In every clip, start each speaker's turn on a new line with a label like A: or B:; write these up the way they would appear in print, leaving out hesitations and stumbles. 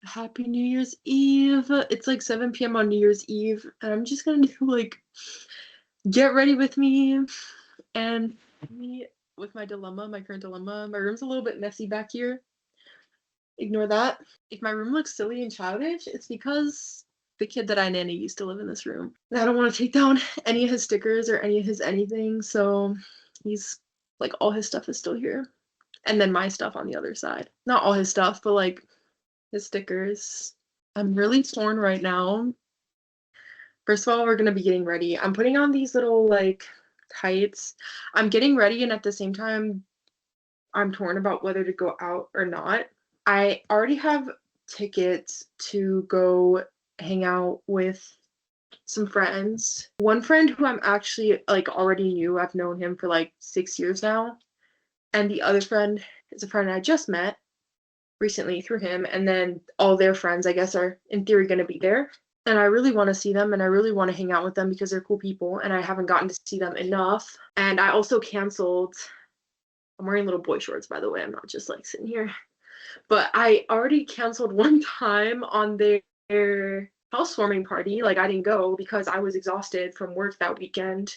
A: Happy New Year's Eve. It's like 7 p.m. on New Year's Eve, and I'm just gonna do like get ready with me and me with my dilemma, my current dilemma. My room's a little bit messy back here. Ignore that. If my room looks silly and childish, it's because the kid that I nanny used to live in this room. And I don't want to take down any of his stickers or any of his anything, so he's like all his stuff is still here. And then my stuff on the other side. Not all his stuff, but like his stickers. I'm really torn right now. First of all, we're gonna be getting ready. I'm putting on these little like tights. I'm getting ready, and at the same time, I'm torn about whether to go out or not. I already have tickets to go hang out with some friends. One friend who I'm actually like already knew, I've known him for like 6 years now. And the other friend is a friend I just met recently through him. And then all their friends, I guess, are in theory going to be there. And I really want to see them and I really want to hang out with them because they're cool people and I haven't gotten to see them enough. And I also canceled. I'm wearing little boy shorts, by the way. I'm not just like sitting here. But I already canceled one time on their housewarming party. Like I didn't go because I was exhausted from work that weekend.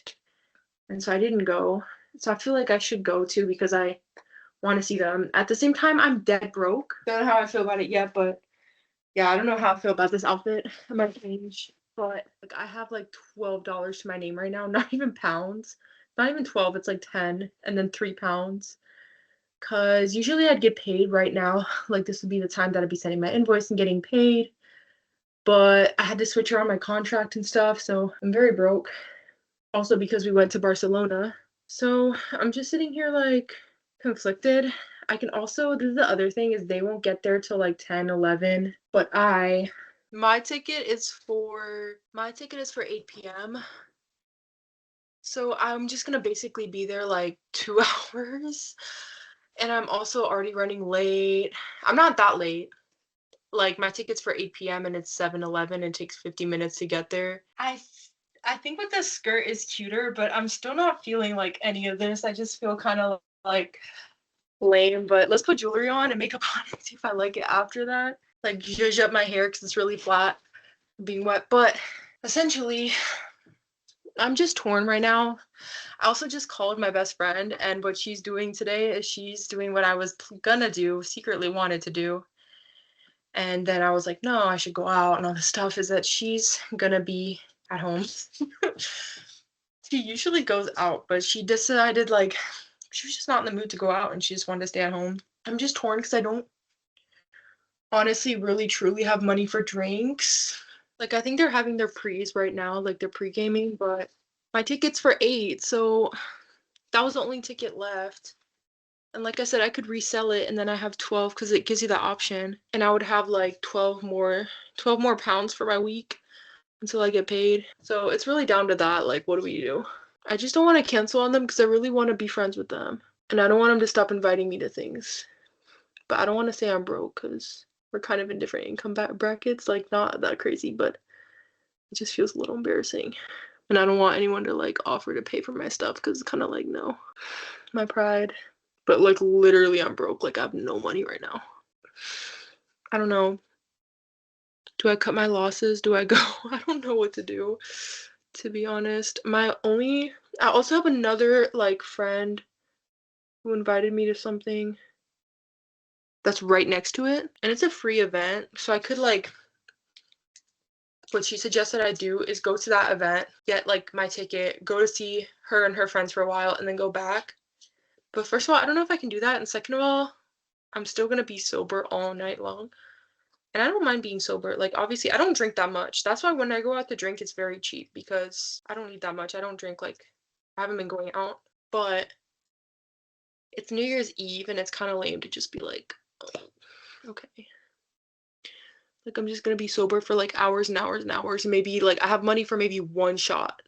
A: And so I didn't go. So I feel like I should go too because I want to see them. At the same time, I'm dead broke. Don't know how I feel about it yet, but yeah, I don't know how I feel about this outfit. I might change. But like I have like $12 to my name right now, not even pounds. Not even 12, it's like 10 and then 3 pounds. Cause usually I'd get paid right now. Like this would be the time that I'd be sending my invoice and getting paid. But I had to switch around my contract and stuff, so I'm very broke. Also because we went to Barcelona. So I'm just sitting here like conflicted. I can also, this is the other thing, is they won't get there till like 10, 11. But my ticket is for 8 p.m. So I'm just gonna basically be there like 2 hours. And I'm also already running late. I'm not that late. Like my ticket's for 8 p.m. and it's 7:11 and it takes 50 minutes to get there. I think with the skirt is cuter, but I'm still not feeling like any of this. I just feel kind of like lame, but let's put jewelry on and makeup on and see if I like it after that. Like zhuzh up my hair because it's really flat, being wet. But essentially, I'm just torn right now. I also just called my best friend, and what she's doing today is she's doing what I was gonna do, secretly wanted to do. And then I was like, no, I should go out and all this stuff. Is that she's gonna be at home. She usually goes out, but she decided like she was just not in the mood to go out and she just wanted to stay at home. I'm just torn because I don't honestly really truly have money for drinks. Like I think they're having their pre's right now, like they're pre-gaming, but my ticket's for 8, so that was the only ticket left. And like I said, I could resell it and then I have 12 because it gives you the option. And I would have like 12 more pounds for my week until I get paid. So it's really down to that. Like, what do we do? I just don't want to cancel on them because I really want to be friends with them. And I don't want them to stop inviting me to things. But I don't want to say I'm broke because we're kind of in different income brackets. Like, not that crazy, but it just feels a little embarrassing. And I don't want anyone to like offer to pay for my stuff because it's kind of like, no, my pride. But like, literally, I'm broke. Like, I have no money right now. I don't know. Do I cut my losses? Do I go? I don't know what to do, to be honest. I also have another like friend who invited me to something that's right next to it, and it's a free event. So I could like, what she suggested I do is go to that event, get like my ticket, go to see her and her friends for a while, and then go back. But first of all, I don't know if I can do that. And second of all, I'm still gonna be sober all night long. And I don't mind being sober. Like, obviously, I don't drink that much. That's why when I go out to drink, it's very cheap because I don't need that much. I don't drink, like, I haven't been going out. But it's New Year's Eve and it's kind of lame to just be like, oh, okay. Like, I'm just gonna be sober for like hours and hours and hours. And maybe, like, I have money for maybe one shot.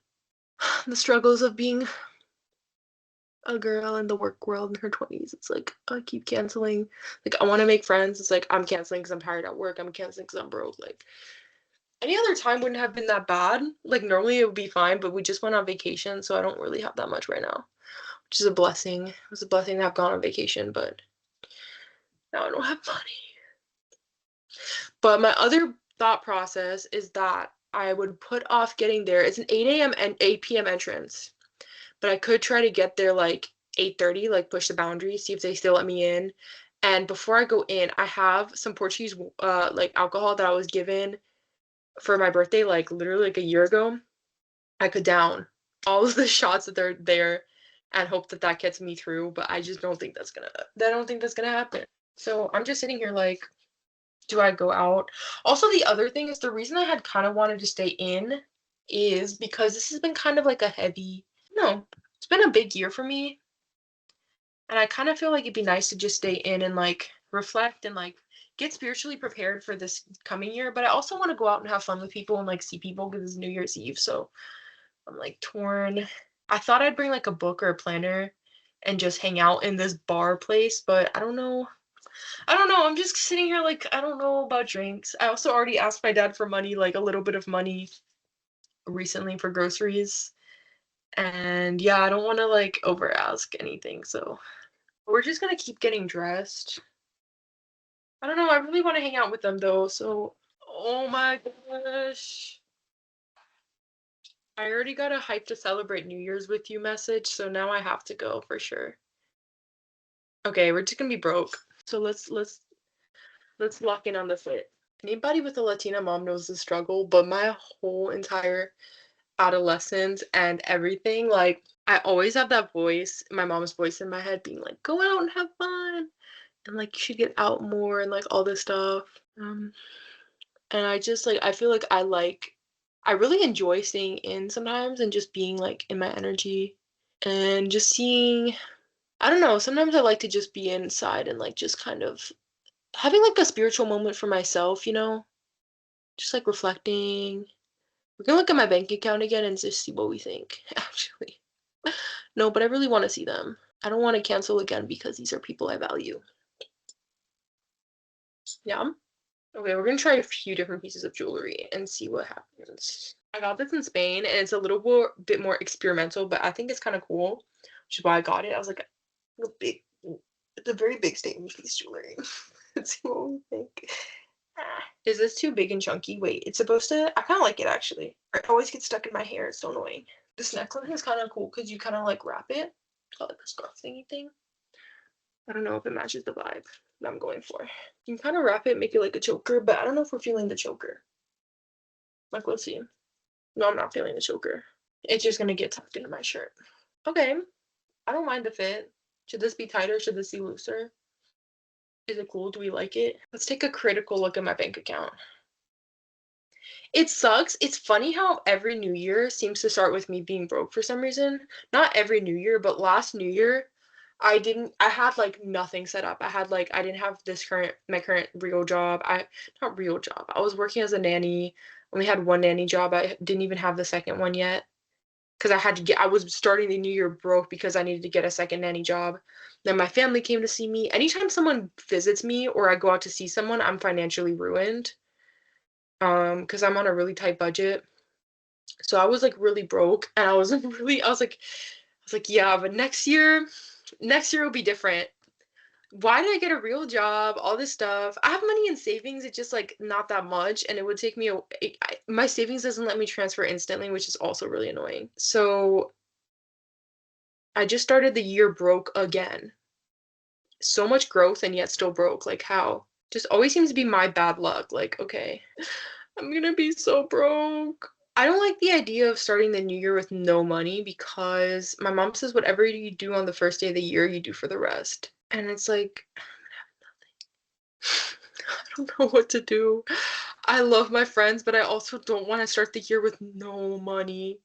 A: The struggles of being a girl in the work world in her 20s. It's like, I keep canceling. Like, I want to make friends. It's like, I'm canceling because I'm tired at work. I'm canceling because I'm broke. Like, any other time wouldn't have been that bad. Like normally it would be fine, but we just went on vacation, so I don't really have that much right now, which is a blessing. It was a blessing to have gone on vacation, but now I don't have money. But my other thought process is that I would put off getting there. It's an 8 a.m. and 8 p.m. entrance, but I could try to get there like 8:30, like push the boundary, see if they still let me in. And before I go in, I have some Portuguese like alcohol that I was given for my birthday, like literally like a year ago. I could down all of the shots that are there and hope that that gets me through, but I just don't think I don't think that's gonna happen. So I'm just sitting here like, do I go out? Also, the other thing is the reason I had kind of wanted to stay in is because this has been kind of like a heavy, no, it's been a big year for me. And I kind of feel like it'd be nice to just stay in and like reflect and like get spiritually prepared for this coming year. But I also want to go out and have fun with people and like see people because it's New Year's Eve. So I'm like torn. I thought I'd bring like a book or a planner and just hang out in this bar place, but I don't know. I don't know. I'm just sitting here like I don't know about drinks. I also already asked my dad for money, like a little bit of money recently for groceries. And yeah, I don't want to like over ask anything. So we're just gonna keep getting dressed. I don't know. I really want to hang out with them though. So, oh my gosh. I already got a hype to celebrate New Year's with you message, so now I have to go for sure. Okay, we're just gonna be broke. So let's lock in on the fit. Anybody with a Latina mom knows the struggle, but my whole entire adolescence and everything, like I always have that voice, my mom's voice in my head being like, go out and have fun and like you should get out more and like all this stuff. Um and I just like I feel like I really enjoy staying in sometimes and just being like in my energy and just seeing I don't know, sometimes I like to just be inside and like just kind of having like a spiritual moment for myself, you know? Just like reflecting. We can look at my bank account again and just see what we think, actually. No, but I really want to see them. I don't want to cancel again because these are people I value. Yeah. Okay, we're gonna try a few different pieces of jewelry and see what happens. I got this in Spain and it's a little bit more experimental, but I think it's kind of cool, which is why I got it. I was like, a big, it's a very big statement piece jewelry. Let's see what we think. Is this too big and chunky? Wait, it's supposed to. I kind of like it actually. It always gets stuck in my hair. It's so annoying. This necklace is kind of cool because you kind of like wrap it. It's got like a scarf thingy thing. I don't know if it matches the vibe that I'm going for. You can kind of wrap it, make it like a choker, but I don't know if we're feeling the choker. Like, we'll see. No, I'm not feeling the choker. It's just gonna get tucked into my shirt. Okay, I don't mind the fit. Should this be tighter? Should this be looser? Is it cool? Do we like it? Let's take a critical look at my bank account. It sucks. It's funny how every New Year seems to start with me being broke for some reason. Not every New Year, but last New Year, I had like nothing set up. I didn't have my current real job. Not real job. I was working as a nanny. Only had one nanny job. I didn't even have the second one yet because I was starting the New Year broke because I needed to get a second nanny job. Then my family came to see me. Anytime someone visits me or I go out to see someone, I'm financially ruined because I'm on a really tight budget. So I was like really broke and I was like, yeah, but next year will be different. Why did I get a real job? All this stuff. I have money in savings, it's just like not that much and it would take me my savings doesn't let me transfer instantly, which is also really annoying. So I just started the year broke again. So much growth and yet still broke. Like how? Just always seems to be my bad luck. Like, okay. I'm gonna be so broke. I don't like the idea of starting the new year with no money because my mom says whatever you do on the first day of the year, you do for the rest. And it's like, I don't know what to do. I love my friends, but I also don't want to start the year with no money.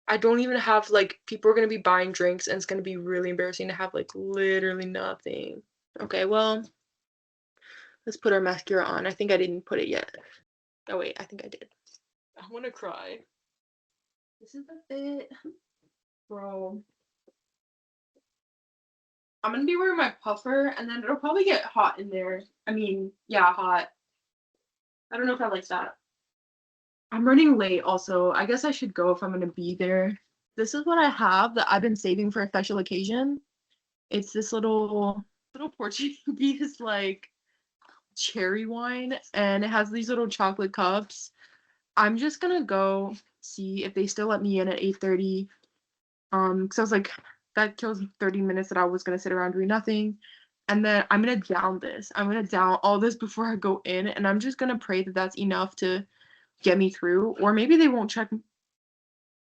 A: I don't even have like people are gonna be buying drinks and it's gonna be really embarrassing to have like literally nothing. Okay, well, let's put our mascara on. I think I didn't put it yet. Oh wait, I think I did. I wanna cry. This is the fit. Bro. I'm gonna be wearing my puffer and then it'll probably get hot in there. I mean, yeah, hot. I don't know if I like that. I'm running late also. I guess I should go if I'm gonna be there. This is what I have that I've been saving for a special occasion. It's this little Portuguese like cherry wine, and it has these little chocolate cups. I'm just gonna go see if they still let me in at 8:30. Because I was like, that kills 30 minutes that I was gonna sit around doing nothing. And then I'm gonna down this. I'm gonna down all this before I go in, and I'm just gonna pray that that's enough to get me through. Or maybe they won't check.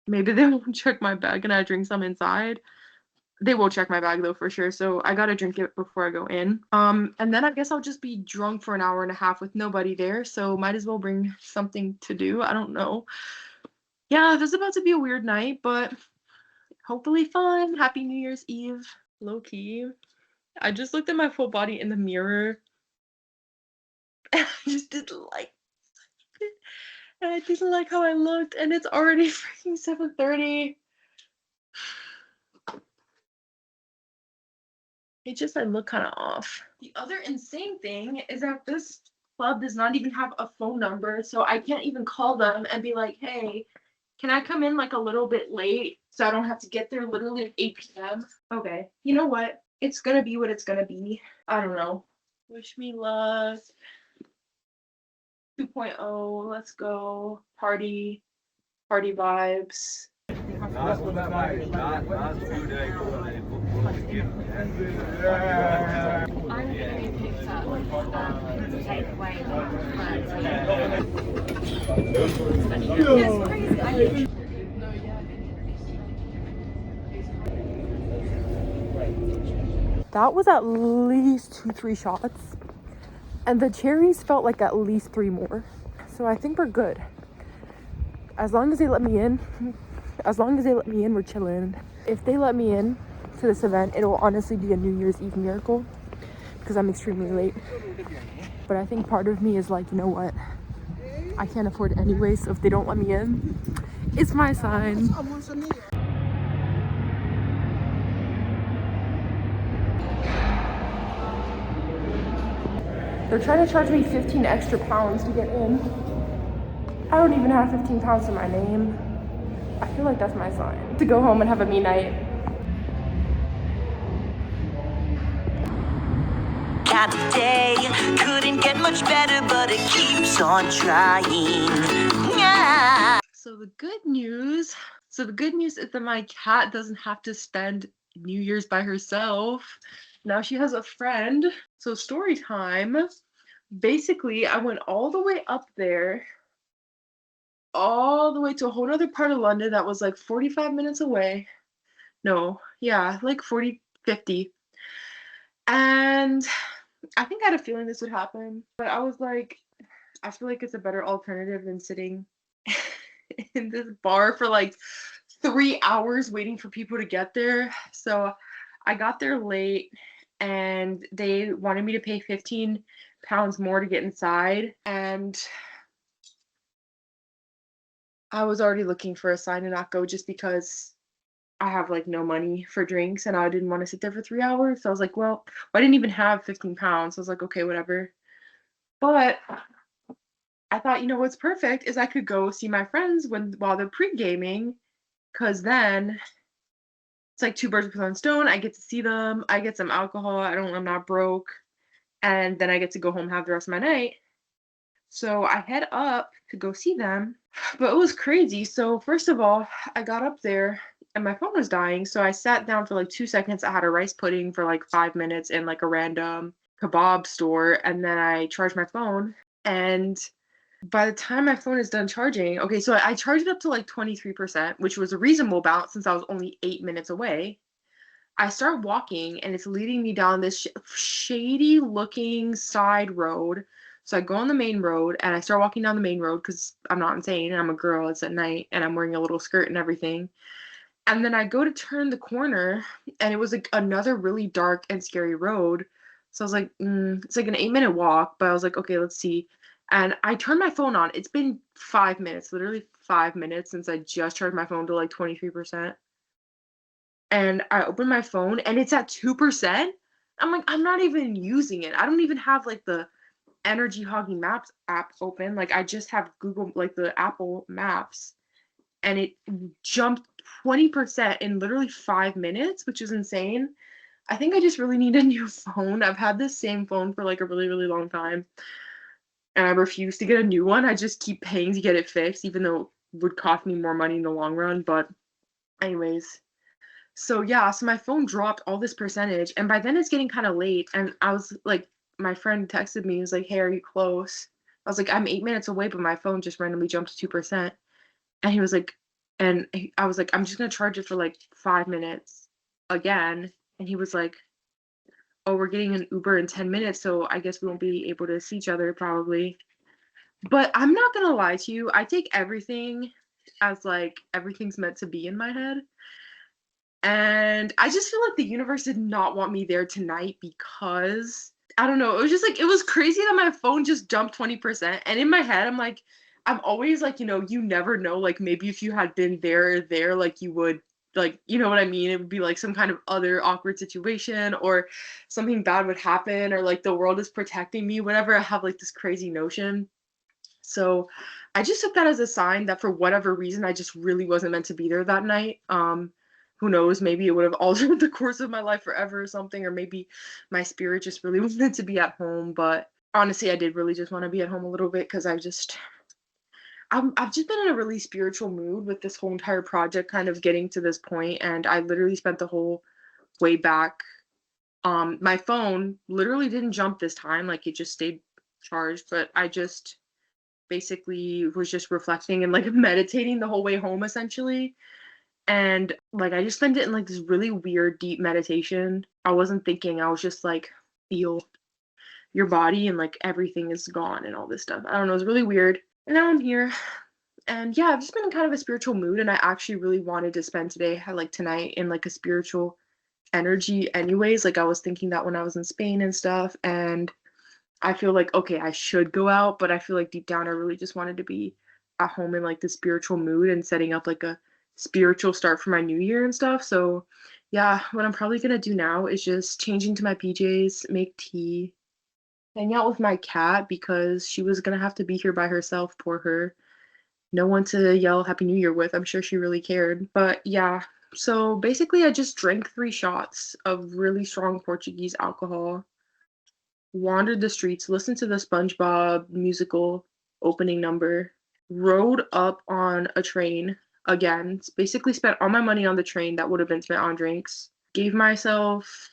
A: Maybe they won't check my bag, and I drink some inside. They will check my bag though for sure, so I gotta drink it before I go in. And then I guess I'll just be drunk for an hour and a half with nobody there, so might as well bring something to do. I don't know. Yeah, this is about to be a weird night, but hopefully fun. Happy New Year's Eve. Low key. I just looked at my full body in the mirror. And I just didn't like it. And I didn't like how I looked, and it's already freaking 7:30. It just I look kind of off. The other insane thing is that this club does not even have a phone number, so I can't even call them and be like, hey, can I come in like a little bit late so I don't have to get there literally at 8 p.m.? Okay, you know what? It's gonna be what it's gonna be. I don't know. Wish me luck. 2.0, let's go. Party vibes.
B: Last food day
C: I'm gonna be picked up to take away
A: That was at least 2-3 shots, and the cherries felt like at least 3 more. So I think we're good. As long as they let me in, we're chilling. If they let me in to this event, it'll honestly be a New Year's Eve miracle because I'm extremely late. But I think part of me is like, you know what? I can't afford it anyway, so if they don't let me in, it's my sign. They're trying to charge me 15 extra pounds to get in. I don't even have 15 pounds to my name. I feel like that's my sign. To go home and have a me night.
D: Day couldn't get much better, but it keeps on trying. Yeah.
A: So the good news is that my cat doesn't have to spend New Year's by herself. Now she has a friend. So story time. Basically, I went all the way up there, all the way to a whole other part of London that was like 45 minutes away. No, yeah, like 40, 50. And I think I had a feeling this would happen, but I was like, I feel like it's a better alternative than sitting in this bar for like 3 hours waiting for people to get there. So I got there late and they wanted me to pay 15 pounds more to get inside. And I was already looking for a sign to not go just because I have like no money for drinks and I didn't want to sit there for 3 hours. So I was like, well, I didn't even have 15 pounds. So I was like, okay, whatever. But I thought, you know what's perfect is I could go see my friends while they're pre-gaming, because then it's like 2 birds with one stone. I get to see them. I get some alcohol. I'm not broke. And then I get to go home, have the rest of my night. So I head up to go see them. But it was crazy. So first of all, I got up there and my phone was dying. So I sat down for like 2 seconds. I had a rice pudding for like 5 minutes in like a random kebab store. And then I charged my phone. And by the time my phone is done charging, okay, so I charged it up to like 23%, which was a reasonable amount since I was only 8 minutes away. I start walking and it's leading me down this shady looking side road. So I go on the main road and I start walking down the main road because I'm not insane and I'm a girl. It's at night and I'm wearing a little skirt and everything. And then I go to turn the corner and it was like another really dark and scary road. So I was like, it's like an 8-minute walk, but I was like, okay, let's see. And I turned my phone on. It's been 5 minutes, literally 5 minutes since I just charged my phone to like 23%. And I open my phone and it's at 2%. I'm like, I'm not even using it. I don't even have like the Energy Hogging Maps app open. Like I just have Google, like the Apple Maps, and it jumped 20% in literally 5 minutes, which is insane. I think I just really need a new phone. I've had this same phone for like a really, really long time, and I refuse to get a new one. I just keep paying to get it fixed, even though it would cost me more money in the long run. But, anyways, so yeah, so my phone dropped all this percentage, and by then it's getting kind of late. And I was like, my friend texted me, he was like, "Hey, are you close?" I was like, "I'm 8 minutes away, but my phone just randomly jumped to 2%." And he was like, I was like, "I'm just gonna charge it for like 5 minutes again." And he was like, "Oh, we're getting an Uber in 10 minutes, so I guess we won't be able to see each other probably." But I'm not gonna lie to you, I take everything as like everything's meant to be in my head. And I just feel like the universe did not want me there tonight because I don't know, it was just like it was crazy that my phone just jumped 20%. And in my head, I'm like, I'm always like, you never know, like maybe if you had been there, like you would like, you know what I mean? It would be like some kind of other awkward situation or something bad would happen or like the world is protecting me, whatever. I have like this crazy notion. So I just took that as a sign that for whatever reason, I just really wasn't meant to be there that night. Who knows? Maybe it would have altered the course of my life forever or something, or maybe my spirit just really was meant to be at home. But honestly, I did really just want to be at home a little bit because I've just been in a really spiritual mood with this whole entire project kind of getting to this point, and I literally spent the whole way back. My phone literally didn't jump this time, like it just stayed charged, but I just basically was just reflecting and like meditating the whole way home essentially. And like I just spent it in like this really weird deep meditation. I wasn't thinking, I was just like feel your body and like everything is gone and all this stuff. I don't know, it's really weird. And now I'm here. And yeah, I've just been in kind of a spiritual mood and I actually really wanted to spend today like tonight in like a spiritual energy anyways. Like I was thinking that when I was in Spain and stuff, and I feel like, okay, I should go out, but I feel like deep down I really just wanted to be at home in like the spiritual mood and setting up like a spiritual start for my new year and stuff. So, yeah, what I'm probably gonna do now is just change into my PJs, make tea, hang out with my cat because she was gonna have to be here by herself, poor her. No one to yell Happy New Year with. I'm sure she really cared. But yeah, so basically, I just drank 3 shots of really strong Portuguese alcohol, wandered the streets, listened to the SpongeBob musical opening number, rode up on a train again, basically spent all my money on the train that would have been spent on drinks, gave myself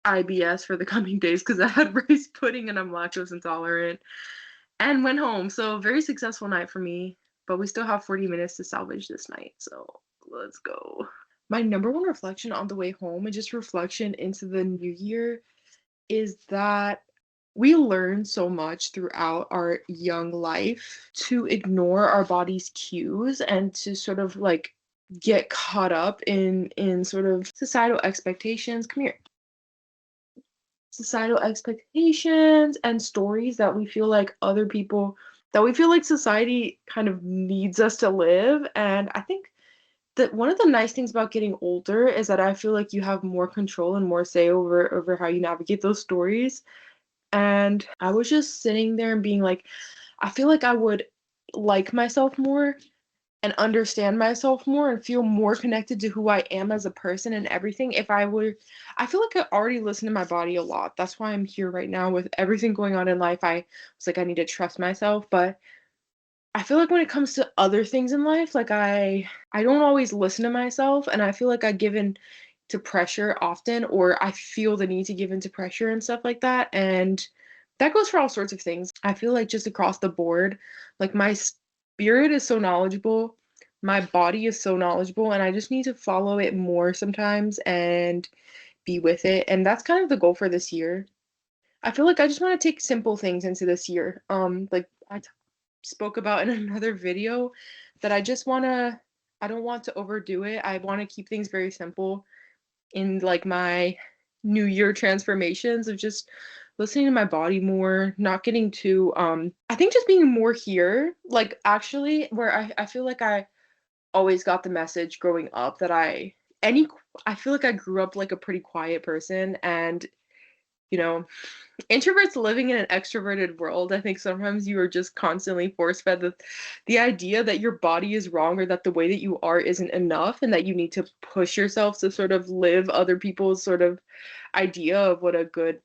A: IBS for the coming days because I had rice pudding and I'm lactose intolerant, and went home. So, very successful night for me, but we still have 40 minutes to salvage this night. So, let's go. My number one reflection on the way home and just reflection into the new year is that we learn so much throughout our young life to ignore our body's cues and to sort of like get caught up in sort of societal expectations. Come here. Societal expectations and stories that we feel like other people that we feel like society kind of needs us to live. And I think that one of the nice things about getting older is that I feel like you have more control and more say over how you navigate those stories. And I was just sitting there and being like, I feel like I would like myself more and understand myself more and feel more connected to who I am as a person and everything if I were. I feel like I already listen to my body a lot. That's why I'm here right now with everything going on in life. I was like, I need to trust myself, but I feel like when it comes to other things in life, like I don't always listen to myself and I feel like I give in to pressure often or I feel the need to give in to pressure and stuff like that. And that goes for all sorts of things. I feel like just across the board, like my spirit is so knowledgeable, my body is so knowledgeable, and I just need to follow it more sometimes and be with it. And that's kind of the goal for this year. I feel like I just want to take simple things into this year. Like I spoke about in another video that I don't want to overdo it. I want to keep things very simple in like my new year transformations of just listening to my body more, not getting too I think just being more here, like actually where I feel like I always got the message growing up that I feel like I grew up like a pretty quiet person and you know, introverts living in an extroverted world, I think sometimes you are just constantly force fed the idea that your body is wrong or that the way that you are isn't enough and that you need to push yourself to sort of live other people's sort of idea of what a good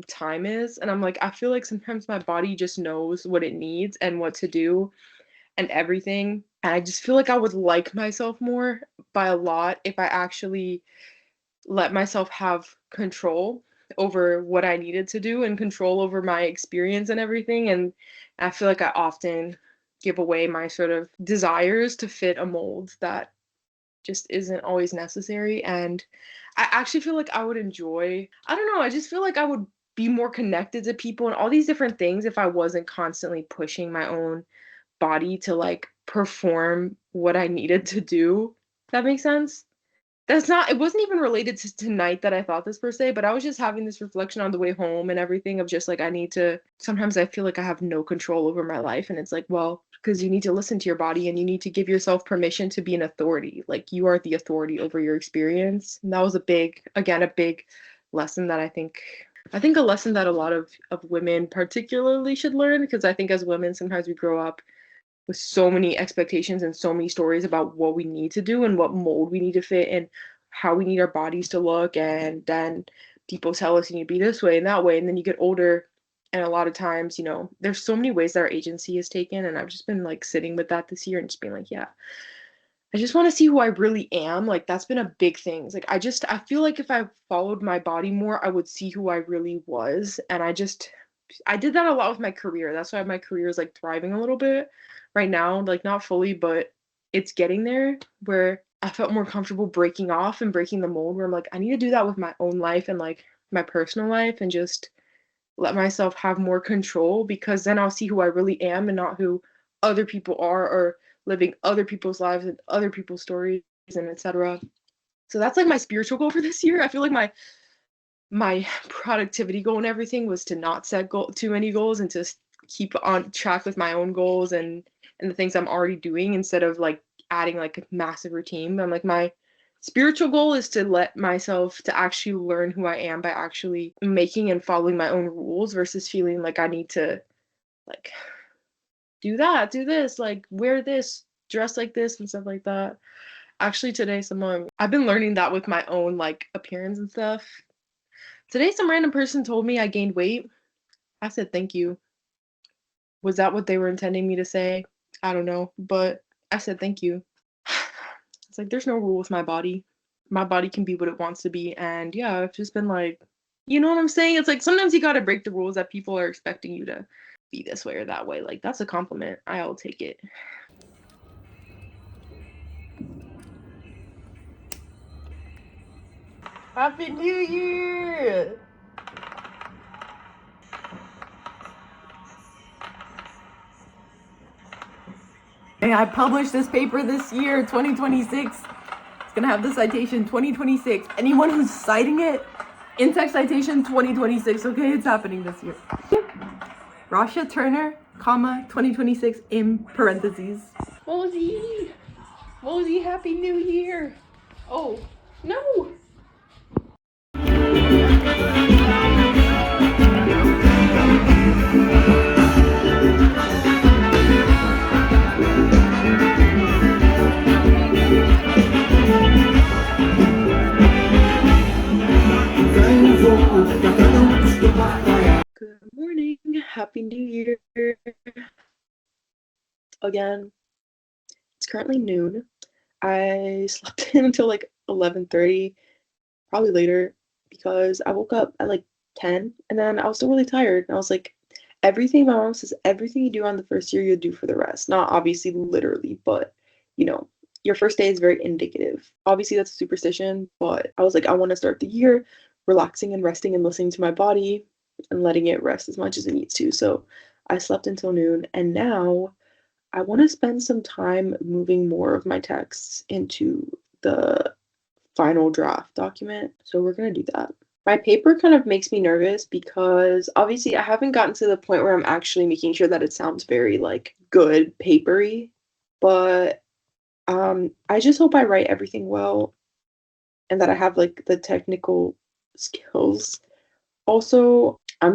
A: time is. And I'm like, I feel like sometimes my body just knows what it needs and what to do and everything. And I just feel like I would like myself more by a lot if I actually let myself have control over what I needed to do and control over my experience and everything. And I feel like I often give away my sort of desires to fit a mold that just isn't always necessary. And I actually feel like I would enjoy, I don't know, I just feel like I would be more connected to people and all these different things if I wasn't constantly pushing my own body to like perform what I needed to do. That makes sense? That's not it wasn't even related to tonight that I thought this per se, but I was just having this reflection on the way home and everything of just like I need to sometimes I feel like I have no control over my life and it's like, well, because you need to listen to your body and you need to give yourself permission to be an authority. Like you are the authority over your experience. And that was a big, again, a big lesson that I think a lesson that a lot of women particularly should learn because I think as women sometimes we grow up with so many expectations and so many stories about what we need to do and what mold we need to fit and how we need our bodies to look. And then people tell us you need to be this way and that way. And then you get older. And a lot of times, there's so many ways that our agency is taken. And I've just been like sitting with that this year and just being like, yeah, I just want to see who I really am. Like that's been a big thing. It's like I feel like if I followed my body more, I would see who I really was. And I did that a lot with my career. That's why my career is like thriving a little bit right now, like not fully, but it's getting there where I felt more comfortable breaking off and breaking the mold where I'm like, I need to do that with my own life and like my personal life and just let myself have more control because then I'll see who I really am and not who other people are or living other people's lives and other people's stories and etc. So that's like my spiritual goal for this year. I feel like my productivity goal and everything was to not set too many goals and to keep on track with my own goals and the things I'm already doing instead of like adding like a massive routine. But I'm like my spiritual goal is to let myself to actually learn who I am by actually making and following my own rules versus feeling like I need to like do that, do this, like wear this, dress like this and stuff like that. Actually today I've been learning that with my own like appearance and stuff. Today some random person told me I gained weight. I said thank you. Was that what they were intending me to say? I don't know, but I said thank you. It's like there's no rule with my body. My body can be what it wants to be, and yeah, I've just been like, you know what I'm saying? It's like sometimes you gotta break the rules that people are expecting you to be this way or that way. Like that's a compliment. I'll take it.
E: Happy New Year! Hey, I published this paper this year, 2026. It's gonna have the citation 2026. Anyone who's citing it, in-text citation 2026. Okay, it's happening this year. Rasha Turner, comma, 2026 in parentheses. Mosey! Mosey, Happy New Year! Oh, no!
A: Good morning. Happy New Year. Again, it's currently noon. I slept in until like 11:30, probably later, because I woke up at like 10 and then I was still really tired. And I was like, everything my mom says, everything you do on the first year, you'll do for the rest. Not obviously literally, but your first day is very indicative. Obviously, that's a superstition, but I was like, I want to start the year relaxing and resting and listening to my body and letting it rest as much as it needs to. So I slept until noon, and now I want to spend some time moving more of my texts into the final draft document. So we're going to do that. My paper kind of makes me nervous because obviously I haven't gotten to the point where I'm actually making sure that it sounds very like good papery, but I just hope I write everything well and that I have like the technical skills Also, I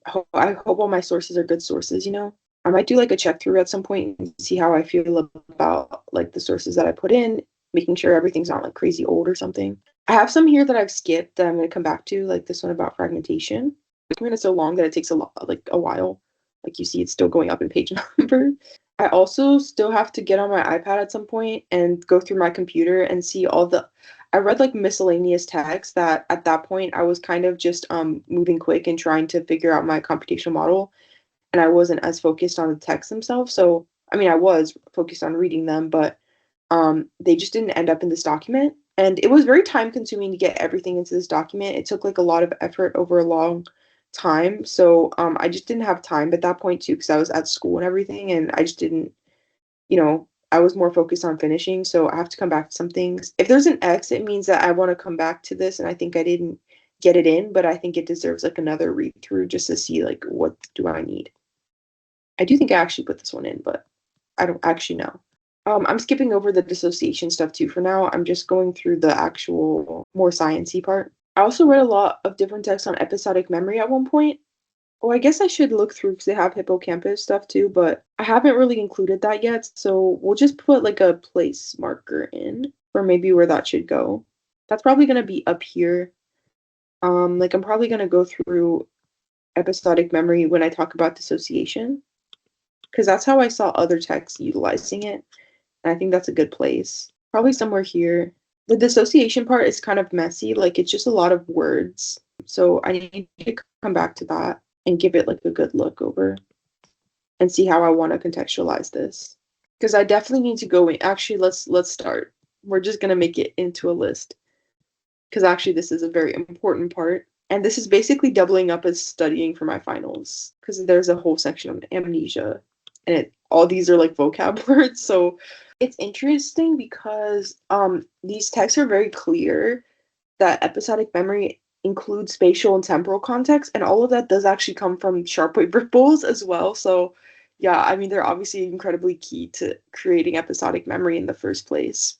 A: hope all my sources are good sources, you know? I might do like a check through at some point and see how I feel about like the sources that I put in, making sure everything's not like crazy old or something. I have some here that I've skipped that I'm going to come back to, like this one about fragmentation. I mean, it's so long that it takes a while. Like you see, it's still going up in page number. I also still have to get on my iPad at some point and go through my computer and see all the. I read like miscellaneous text that at that point I was kind of just moving quick and trying to figure out my computational model, and I wasn't as focused on the text themselves. So I mean, I was focused on reading them, but they just didn't end up in this document. And it was very time consuming to get everything into this document. It took like a lot of effort over a long time. So I just didn't have time at that point too, because I was at school and everything, and I just didn't, you know, I was more focused on finishing. So I have to come back to some things. If there's an X, it means that I want to come back to this, and I think I didn't get it in, but I think it deserves like another read through just to see like what do I need. I do think I actually put this one in, but I don't actually know. I'm skipping over the dissociation stuff too for now. I'm just going through the actual more sciencey part. I also read a lot of different texts on episodic memory at one point. Oh, I guess I should look through because they have hippocampus stuff too, but I haven't really included that yet. So we'll just put like a place marker in for maybe where that should go. That's probably gonna be up here. Like I'm probably gonna go through episodic memory when I talk about dissociation, because that's how I saw other texts utilizing it. And I think that's a good place. Probably somewhere here. The dissociation part is kind of messy. Like it's just a lot of words. So I need to come back to that and give it like a good look over and see how I want to contextualize this. Because I definitely need to go in. Actually, let's start. We're just gonna make it into a list. Because actually this is a very important part. And this is basically doubling up as studying for my finals. Because there's a whole section on amnesia. And all these are like vocab words. So it's interesting because these texts are very clear that episodic memory includes spatial and temporal context, and all of that does actually come from sharp wave ripples as well. So yeah, I mean, they're obviously incredibly key to creating episodic memory in the first place.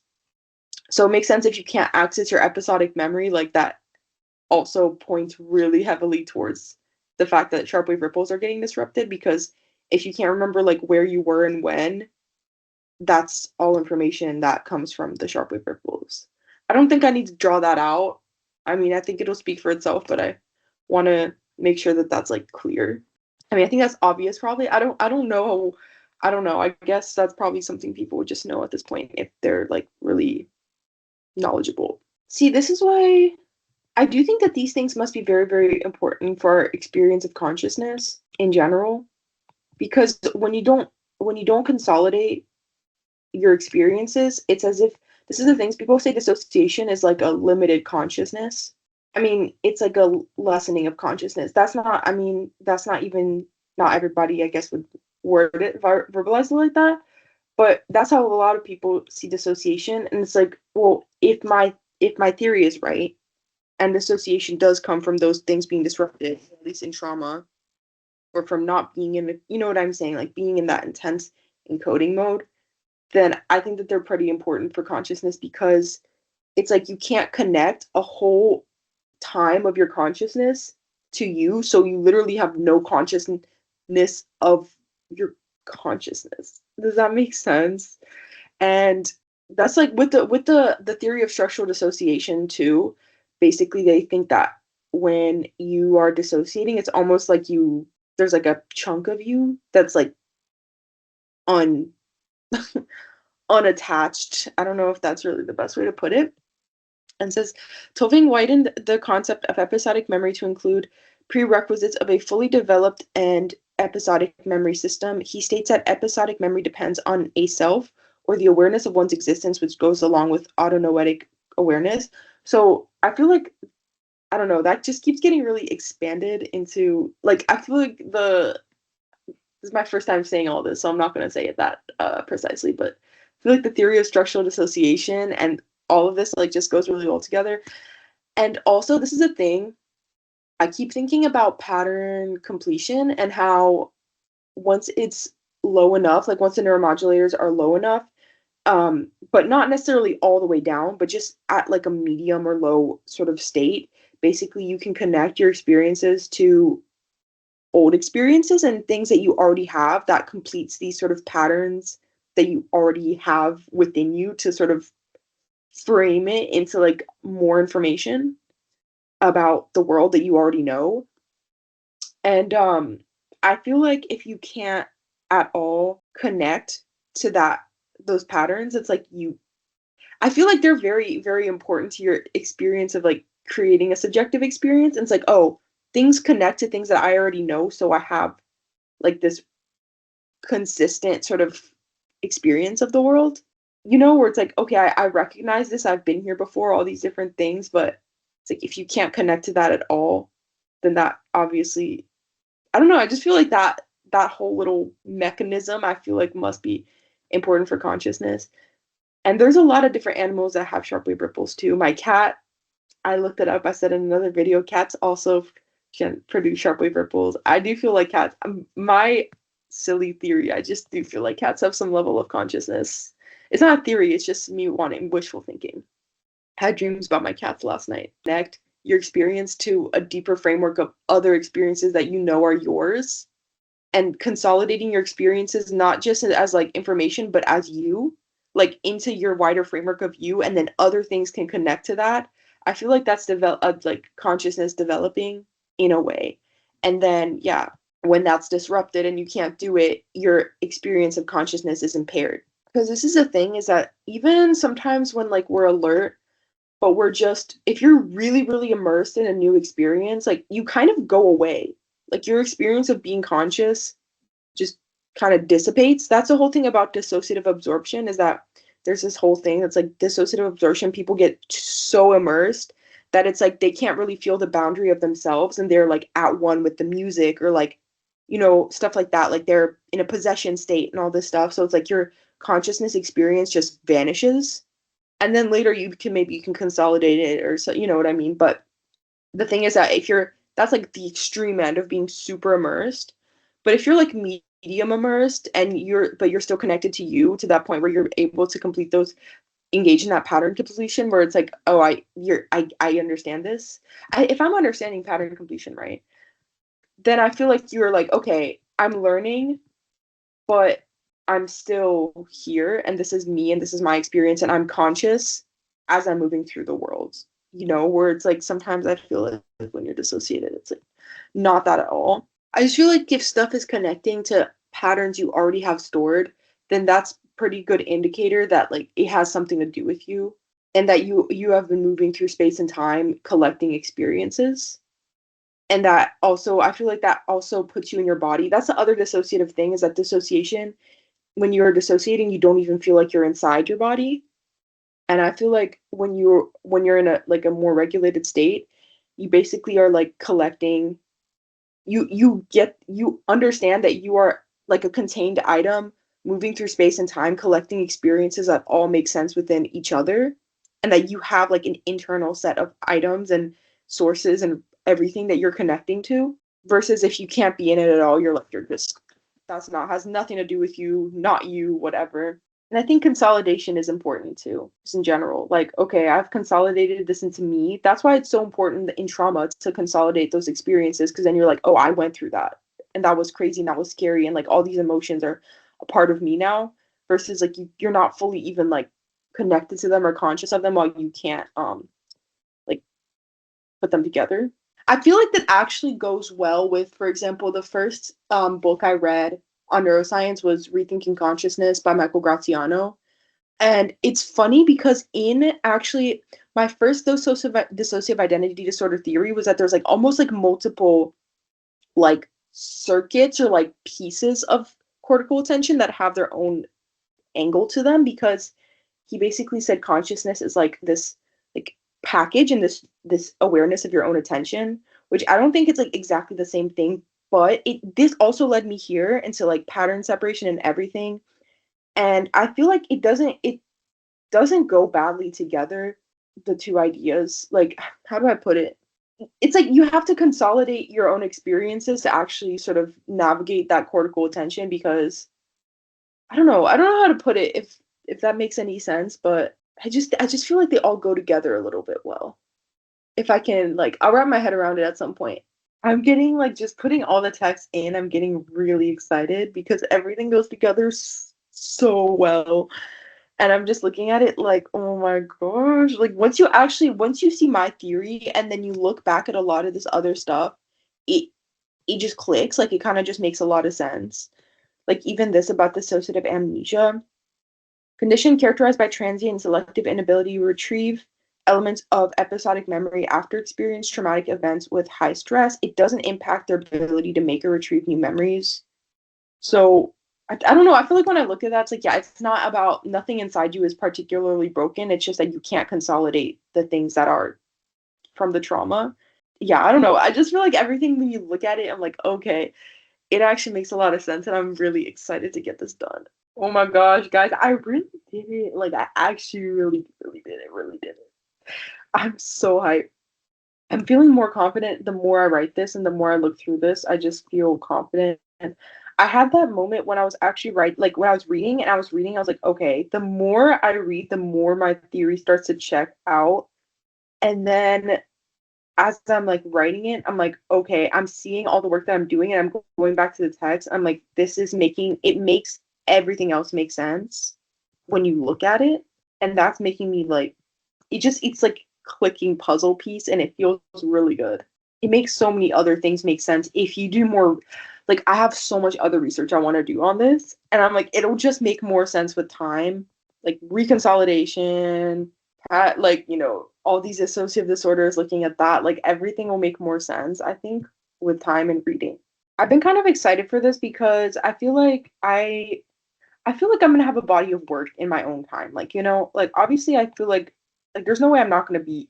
A: So it makes sense if you can't access your episodic memory, like that also points really heavily towards the fact that sharp wave ripples are getting disrupted, because if you can't remember like where you were and when, that's all information that comes from the sharp wave ripples. I don't think I need to draw that out. I mean, I think it'll speak for itself, but I want to make sure that that's like clear. I mean, I think that's obvious probably. I don't know. I don't know. I guess that's probably something people would just know at this point if they're like really knowledgeable. See, this is why I do think that these things must be very, very important for our experience of consciousness in general. Because when you don't consolidate your experiences, it's as if this is the things people say dissociation is like a limited consciousness. I mean, it's like a lessening of consciousness. That's not, I mean, that's not even, not everybody, I guess, would word it, verbalize it like that. But that's how a lot of people see dissociation. And it's like, well, if my theory is right, and dissociation does come from those things being disrupted, at least in trauma, or from not being in the, you know what I'm saying, like being in that intense encoding mode, then I think that they're pretty important for consciousness, because it's like you can't connect a whole time of your consciousness to you, so you literally have no consciousness of your consciousness. Does that make sense? And that's like with the theory of structural dissociation too. Basically, they think that when you are dissociating, it's almost like there's like a chunk of you that's like unattached. I don't know if that's really the best way to put it. And says, Toving widened the concept of episodic memory to include prerequisites of a fully developed and episodic memory system. He states that episodic memory depends on a self, or the awareness of one's existence, which goes along with autonoetic awareness. So I feel like, I don't know, that just keeps getting really expanded into, like, I feel like this is my first time saying all this, so I'm not going to say it that precisely, but I feel like the theory of structural dissociation and all of this like just goes really well together. And also, this is a thing, I keep thinking about pattern completion and how once it's low enough, like once the neuromodulators are low enough, but not necessarily all the way down, but just at like a medium or low sort of state,
E: basically you can connect your experiences to old experiences and things that you already have that completes these sort of patterns that you already have within you to sort of frame it into like more information about the world that you already know. And I feel like if you can't at all connect to those patterns, it's like I feel like they're very, very important to your experience of like creating a subjective experience. And it's like, oh, things connect to things that I already know. So I have like this consistent sort of experience of the world, where it's like, okay, I recognize this. I've been here before, all these different things. But it's like, if you can't connect to that at all, then that obviously, I don't know. I just feel like that whole little mechanism, I feel like must be important for consciousness. And there's a lot of different animals that have sharp wave ripples too. My cat, I looked it up. I said in another video, cats also can produce sharp wave ripples. I do feel like cats, my silly theory, I just do feel like cats have some level of consciousness. It's not a theory, it's just me wanting wishful thinking. I had dreams about my cats last night. Connect your experience to a deeper framework of other experiences that you know are yours, and consolidating your experiences not just as like information, but as you, like into your wider framework of you, and then other things can connect to that. I feel like that's like consciousness developing in a way. And then, yeah, when that's disrupted and you can't do it, your experience of consciousness is impaired. Because this is the thing, is that even sometimes when like we're alert, but we're just, if you're really, really immersed in a new experience, like you kind of go away. Like your experience of being conscious just kind of dissipates. That's the whole thing about dissociative absorption, is that there's this whole thing that's like dissociative absorption. People get so immersed that it's like they can't really feel the boundary of themselves, and they're like at one with the music, or like, stuff like that. Like they're in a possession state and all this stuff. So it's like your consciousness experience just vanishes. And then later you can consolidate it, or so, you know what I mean? But the thing is that that's like the extreme end of being super immersed. But if you're like medium immersed and you're still connected to you, to that point where you're able to engage in that pattern completion, where it's like, oh, I understand this. If I'm understanding pattern completion right, then I feel like you're like, okay, I'm learning, but I'm still here, and this is me, and this is my experience, and I'm conscious as I'm moving through the world. Where it's like sometimes I feel like when you're dissociated, it's like not that at all. I just feel like if stuff is connecting to patterns you already have stored, then that's pretty good indicator that like it has something to do with you, and that you have been moving through space and time collecting experiences. And that also, I feel like that also puts you in your body. That's the other dissociative thing, is that dissociation, when you're dissociating, you don't even feel like you're inside your body. And I feel like when you're in a more regulated state, you basically are like collecting, you understand that you are like a contained item moving through space and time, collecting experiences that all make sense within each other, and that you have like an internal set of items and sources and everything that you're connecting to. Versus if you can't be in it at all, you're just, has nothing to do with you, not you, whatever. And I think consolidation is important too, just in general. Like, okay, I've consolidated this into me. That's why it's so important in trauma to consolidate those experiences, because then you're like, oh, I went through that, and that was crazy, and that was scary, and like all these emotions are a part of me now. Versus like you're not fully even like connected to them or conscious of them, while you can't like put them together. I feel like that actually goes well with, for example, the first book I read on neuroscience was Rethinking Consciousness by Michael Graziano. And it's funny because in actually my first dissociative identity disorder theory was that there's like almost like multiple like circuits or like pieces of cortical attention that have their own angle to them, because he basically said consciousness is like this like package, and this awareness of your own attention, which I don't think it's like exactly the same thing, but this also led me here into like pattern separation and everything. And I feel like it doesn't go badly together, the two ideas. Like, how do I put it? It's like you have to consolidate your own experiences to actually sort of navigate that cortical attention, because I don't know how to put it, if that makes any sense, but I just feel like they all go together a little bit well. if I can, like, I'll wrap my head around it at some point. I'm getting, like, just putting all the text in, I'm getting really excited because everything goes together so well. And I'm just looking at it like, oh my gosh. Like, once you see my theory and then you look back at a lot of this other stuff, it it just clicks. Like, it kind of just makes a lot of sense. Like, even this about dissociative amnesia, condition characterized by transient and selective inability to retrieve elements of episodic memory after experienced traumatic events with high stress. It doesn't impact their ability to make or retrieve new memories. So I don't know. I feel like when I look at that, it's like, yeah, it's not about nothing inside you is particularly broken. It's just that you can't consolidate the things that are from the trauma. Yeah, I don't know. I just feel like everything when you look at it, I'm like, okay, it actually makes a lot of sense, and I'm really excited to get this done. Oh my gosh, guys, I really did it. Like, I actually really did it. Really did it. I'm so hyped. I'm feeling more confident the more I write this and the more I look through this. I just feel confident. And I had that moment when I was actually like when I was reading and I was reading, I was like, okay, the more I read, the more my theory starts to check out. And then as I'm like writing it, I'm like, okay, I'm seeing all the work that I'm doing and I'm going back to the text. I'm like, this is making it makes everything else make sense when you look at it. And that's making me like, it's like clicking puzzle piece and it feels really good. It makes so many other things make sense if you do more. Like, I have so much other research I want to do on this, and I'm like, it'll just make more sense with time, like reconsolidation, like, you know, all these associative disorders, looking at that, like everything will make more sense, I think, with time and reading. I've been kind of excited for this because I feel like I'm gonna have a body of work in my own time. Like, you know, like obviously I feel like there's no way I'm not gonna be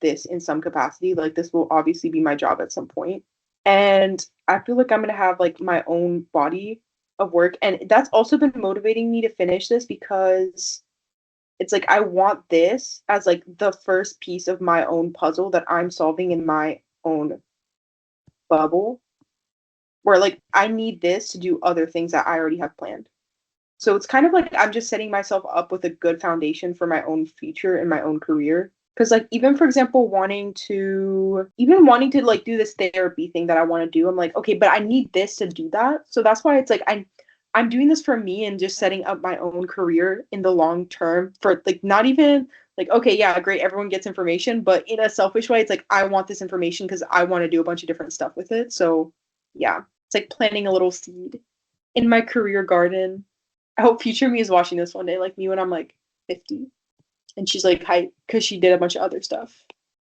E: this in some capacity. Like, this will obviously be my job at some point. And I feel like I'm gonna have like my own body of work. And that's also been motivating me to finish this because it's like I want this as like the first piece of my own puzzle that I'm solving in my own bubble. Where like I need this to do other things that I already have planned. So it's kind of like I'm just setting myself up with a good foundation for my own future and my own career. Because like even for example, wanting to like do this therapy thing that I want to do, I'm like, okay, but I need this to do that. So that's why it's like I'm doing this for me and just setting up my own career in the long term for like not even like, okay, yeah, great, everyone gets information, but in a selfish way, it's like I want this information because I want to do a bunch of different stuff with it. So yeah, it's like planting a little seed in my career garden. I hope future me is watching this one day, like me when I'm like 50. And she's like hype because she did a bunch of other stuff.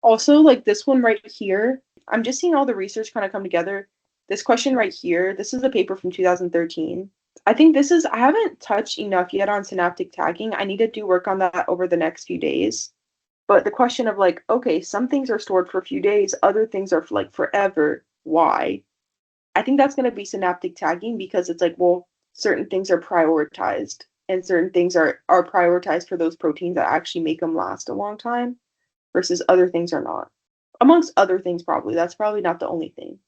E: Also, like this one right here, I'm just seeing all the research kind of come together. This question right here, this is a paper from 2013. I think I haven't touched enough yet on synaptic tagging. I need to do work on that over the next few days. But the question of like, okay, some things are stored for a few days, other things are for like forever. Why? I think that's going to be synaptic tagging because it's like, well, certain things are prioritized and certain things are prioritized for those proteins that actually make them last a long time versus other things are not. Amongst other things, probably. That's probably not the only thing.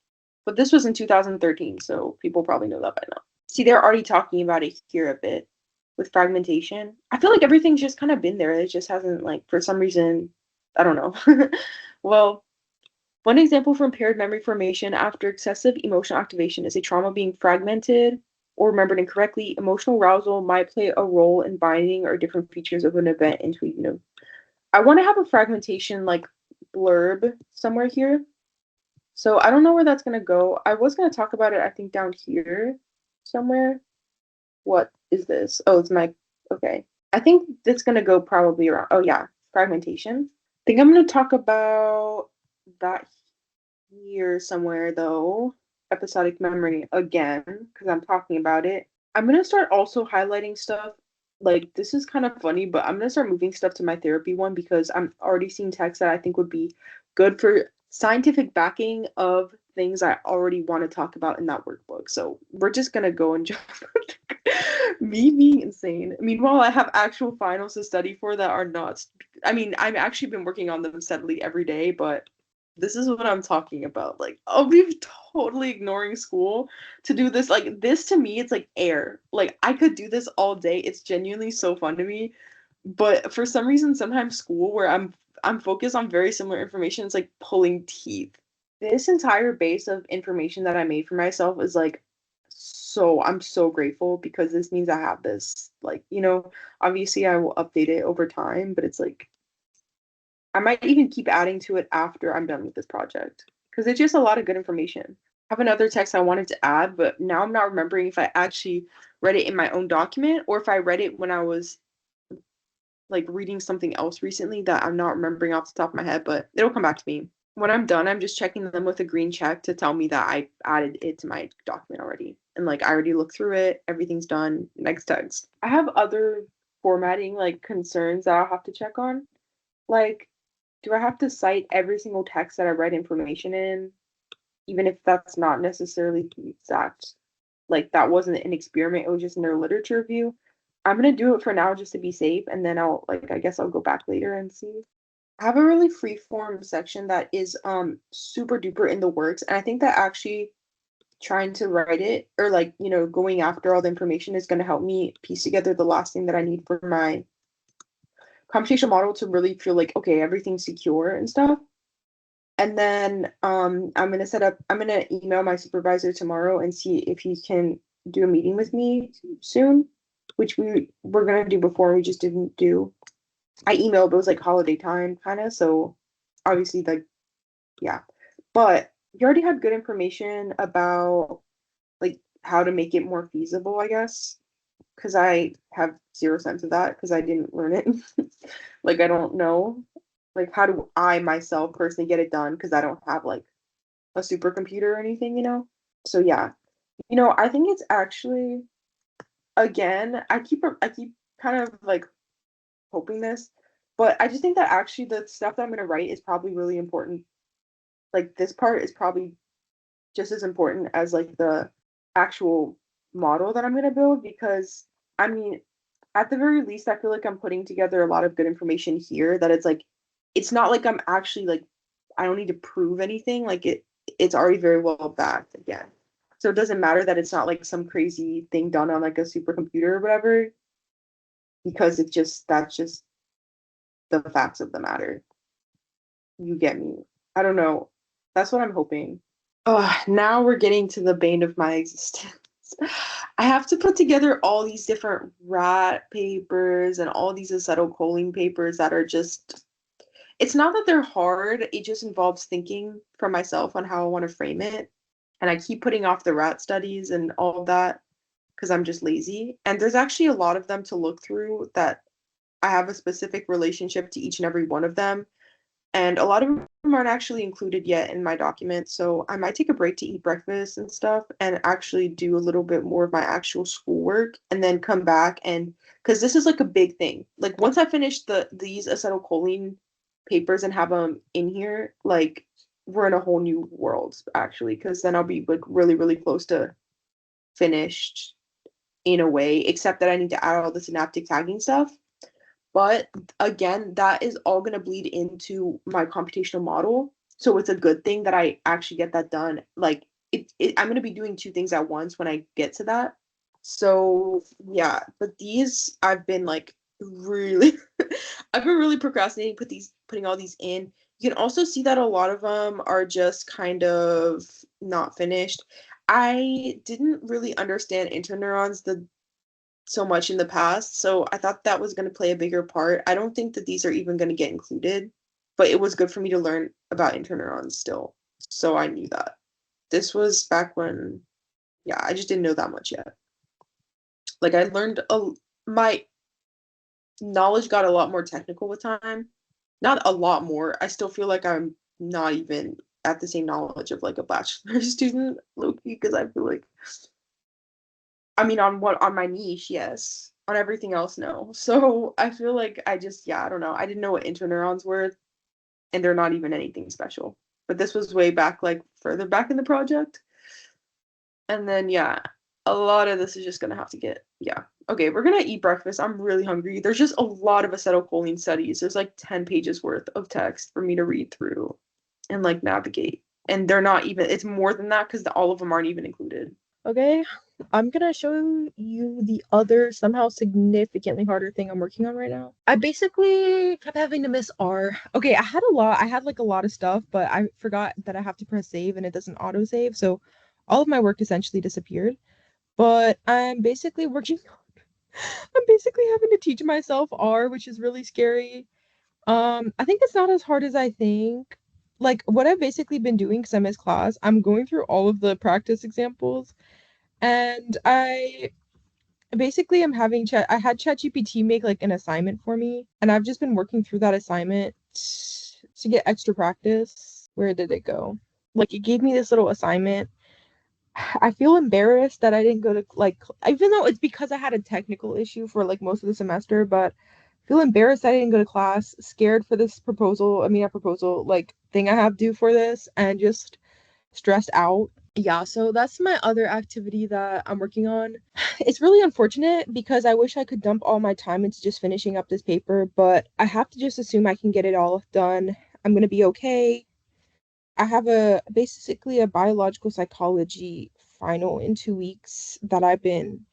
E: But this was in 2013, so people probably know that by now. See, they're already talking about it here a bit with fragmentation. I feel like everything's just kind of been there. It just hasn't, like, for some reason, I don't know. Well, one example for impaired memory formation after excessive emotional activation is a trauma being fragmented or remembered incorrectly. Emotional arousal might play a role in binding or different features of an event into, you know. I want to have a fragmentation like blurb somewhere here. So I don't know where that's going to go. I was going to talk about it, I think, down here somewhere. What is this? Oh, it's my, okay. I think it's going to go probably around, oh yeah, fragmentation. I think I'm going to talk about that here somewhere though. Episodic memory again, because I'm talking about it. I'm going to start also highlighting stuff. Like, this is kind of funny, but I'm going to start moving stuff to my therapy one because I'm already seeing text that I think would be good for scientific backing of things I already want to talk about in that workbook. So we're just going to go and jump. Me being insane. Meanwhile, I have actual finals to study for that are not. I mean, I've actually been working on them steadily every day, but this is what I'm talking about. Like, I'll be totally ignoring school to do this. Like, this to me, it's like air. Like, I could do this all day. It's genuinely so fun to me. But for some reason, sometimes school where I'm focused on very similar information. It's like pulling teeth. This entire base of information that I made for myself is like so I'm so grateful because this means I have this. Like, obviously I will update it over time, but it's like I might even keep adding to it after I'm done with this project because it's just a lot of good information. I have another text I wanted to add, but now I'm not remembering if I actually read it in my own document or if I read it when I was like reading something else recently that I'm not remembering off the top of my head, but it'll come back to me. When I'm done, I'm just checking them with a green check to tell me that I added it to my document already. And like I already looked through it, everything's done. Next text. I have other formatting like concerns that I'll have to check on. Like, do I have to cite every single text that I read information in, even if that's not necessarily the exact, like that wasn't an experiment, it was just in their literature review. I'm gonna do it for now just to be safe, and then I guess I'll go back later and see. I have a really free form section that is super duper in the works, and I think that actually trying to write it or like, going after all the information is gonna help me piece together the last thing that I need for my computational model to really feel like, okay, everything's secure and stuff. And then I'm gonna email my supervisor tomorrow and see if he can do a meeting with me soon, which we were gonna do before, we just didn't do. I emailed, but it was like holiday time kind of, so obviously like, yeah. But you already had good information about like how to make it more feasible, I guess, because I have zero sense of that because I didn't learn it. Like I don't know, like how do I myself personally get it done because I don't have like a supercomputer or anything. So yeah, I think it's actually, again, I keep kind of like hoping this, but I just think that actually the stuff that I'm gonna write is probably really important. Like this part is probably just as important as like the actual model that I'm gonna build because I mean, at the very least, I feel like I'm putting together a lot of good information here that it's like it's not like I'm actually like I don't need to prove anything. Like it's already very well backed again. So it doesn't matter that it's not like some crazy thing done on like a supercomputer or whatever, because that's just the facts of the matter. You get me? I don't know. That's what I'm hoping. Now we're getting to the bane of my existence. I have to put together all these different rat papers and all these acetylcholine papers that are just, it's not that they're hard, it just involves thinking for myself on how I want to frame it. And I keep putting off the rat studies and all of that because I'm just lazy. And there's actually a lot of them to look through that I have a specific relationship to each and every one of them. And a lot of them aren't actually included yet in my document. So I might take a break to eat breakfast and stuff and actually do a little bit more of my actual schoolwork and then come back and because this is like a big thing. Like once I finish these acetylcholine papers and have them in here, like we're in a whole new world actually, because then I'll be like really, really close to finished in a way, except that I need to add all the synaptic tagging stuff. But again, that is all going to bleed into my computational model. So it's a good thing that I actually get that done. Like I'm going to be doing two things at once when I get to that. So yeah, but these I've been like really, I've been really procrastinating putting all these in. You can also see that a lot of them are just kind of not finished. I didn't really understand interneurons so much in the past, so I thought that was going to play a bigger part. I don't think that these are even going to get included, but it was good for me to learn about interneurons still, so I knew that. This was back when, yeah, I just didn't know that much yet. Like I learned my knowledge got a lot more technical with time. Not a lot more. I still feel like I'm not even at the same knowledge of like a bachelor student, low-key, because I feel like I mean, on my niche, yes. On everything else, no. So I feel like I don't know. I didn't know what interneurons were, and they're not even anything special. But this was way back, like further back in the project. And then, yeah, a lot of this is just gonna have to get, yeah. Okay, we're gonna eat breakfast. I'm really hungry. There's just a lot of acetylcholine studies. There's like 10 pages worth of text for me to read through and like navigate. And they're not even, it's more than that because all of them aren't even included. Okay, I'm gonna show you the other somehow significantly harder thing I'm working on right now. I basically kept having to miss R. Okay, I had like a lot of stuff, but I forgot that I have to press save and it doesn't auto save, so all of my work essentially disappeared. But I'm basically having to teach myself R, which is really scary. I think it's not as hard as I think. Like what I've basically been doing because I missed class, I'm going through all of the practice examples and I basically I'm having chat I had ChatGPT make like an assignment for me and I've just been working through that assignment to get extra practice. Where did it go? Like it gave me this little assignment. I feel embarrassed that I didn't go to like even though it's because I had a technical issue for like most of the semester, but I feel embarrassed I didn't go to class, scared for this proposal, I mean not proposal, like thing I have due for this and just stressed out. Yeah, so that's my other activity that I'm working on. It's really unfortunate because I wish I could dump all my time into just finishing up this paper, but I have to just assume I can get it all done. I'm gonna be okay. I have a basically a biological psychology final in 2 weeks that I've been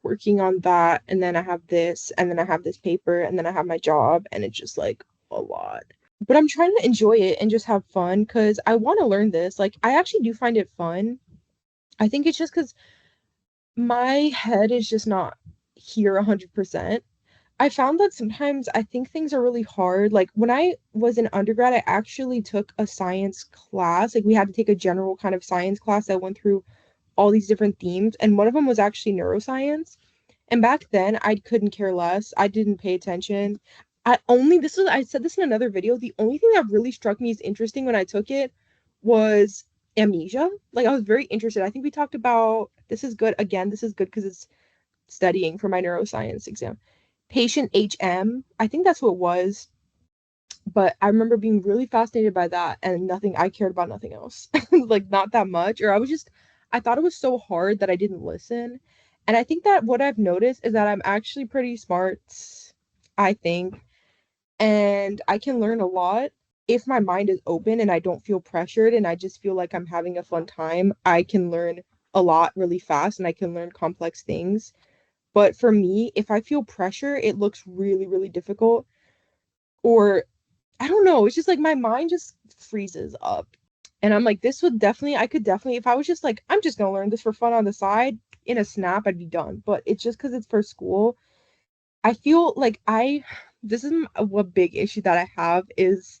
E: working on that, and then I have this, and then I have this paper, and then I have my job, and it's just like a lot. But I'm trying to enjoy it and just have fun because I want to learn this. Like, I actually do find it fun. I think it's just because my head is just not here 100%. I found that sometimes I think things are really hard. Like when I was in undergrad, I actually took a science class. Like we had to take a general kind of science class that went through all these different themes, and one of them was actually neuroscience. And back then, I couldn't care less. I didn't pay attention. I said this in another video. The only thing that really struck me as interesting when I took it was amnesia. Like I was very interested. I think we talked about this is good. Again, this is good because it's studying for my neuroscience exam. Patient HM, I think that's what it was. But I remember being really fascinated by that and I cared about nothing else. Like not that much. Or I thought it was so hard that I didn't listen. And I think that what I've noticed is that I'm actually pretty smart, I think, and I can learn a lot if my mind is open and I don't feel pressured and I just feel like I'm having a fun time. I can learn a lot really fast and I can learn complex things. But for me, if I feel pressure, it looks really, really difficult. Or I don't know, it's just like my mind just freezes up. And I'm like, I could definitely, if I was just like, I'm just gonna learn this for fun on the side, in a snap, I'd be done. But it's just because it's for school. I feel like this is a big issue that I have is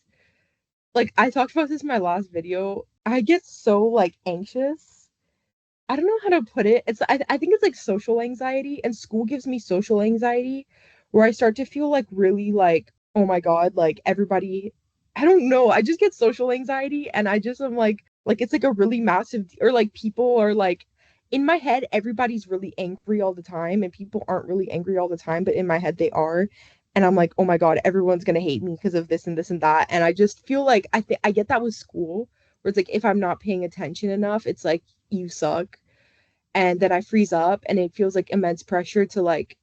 E: like I talked about this in my last video. I get so like anxious. I don't know how to put it. I think it's like social anxiety, and school gives me social anxiety where I start to feel like really like, oh my God, like everybody, I don't know. I just get social anxiety and I'm like it's like a really massive or like people are like in my head, everybody's really angry all the time and people aren't really angry all the time, but in my head they are. And I'm like, oh my God, everyone's gonna hate me because of this and this and that. And I just feel like I get that with school, where it's like if I'm not paying attention enough, it's like you suck. And then I freeze up and it feels like immense pressure to like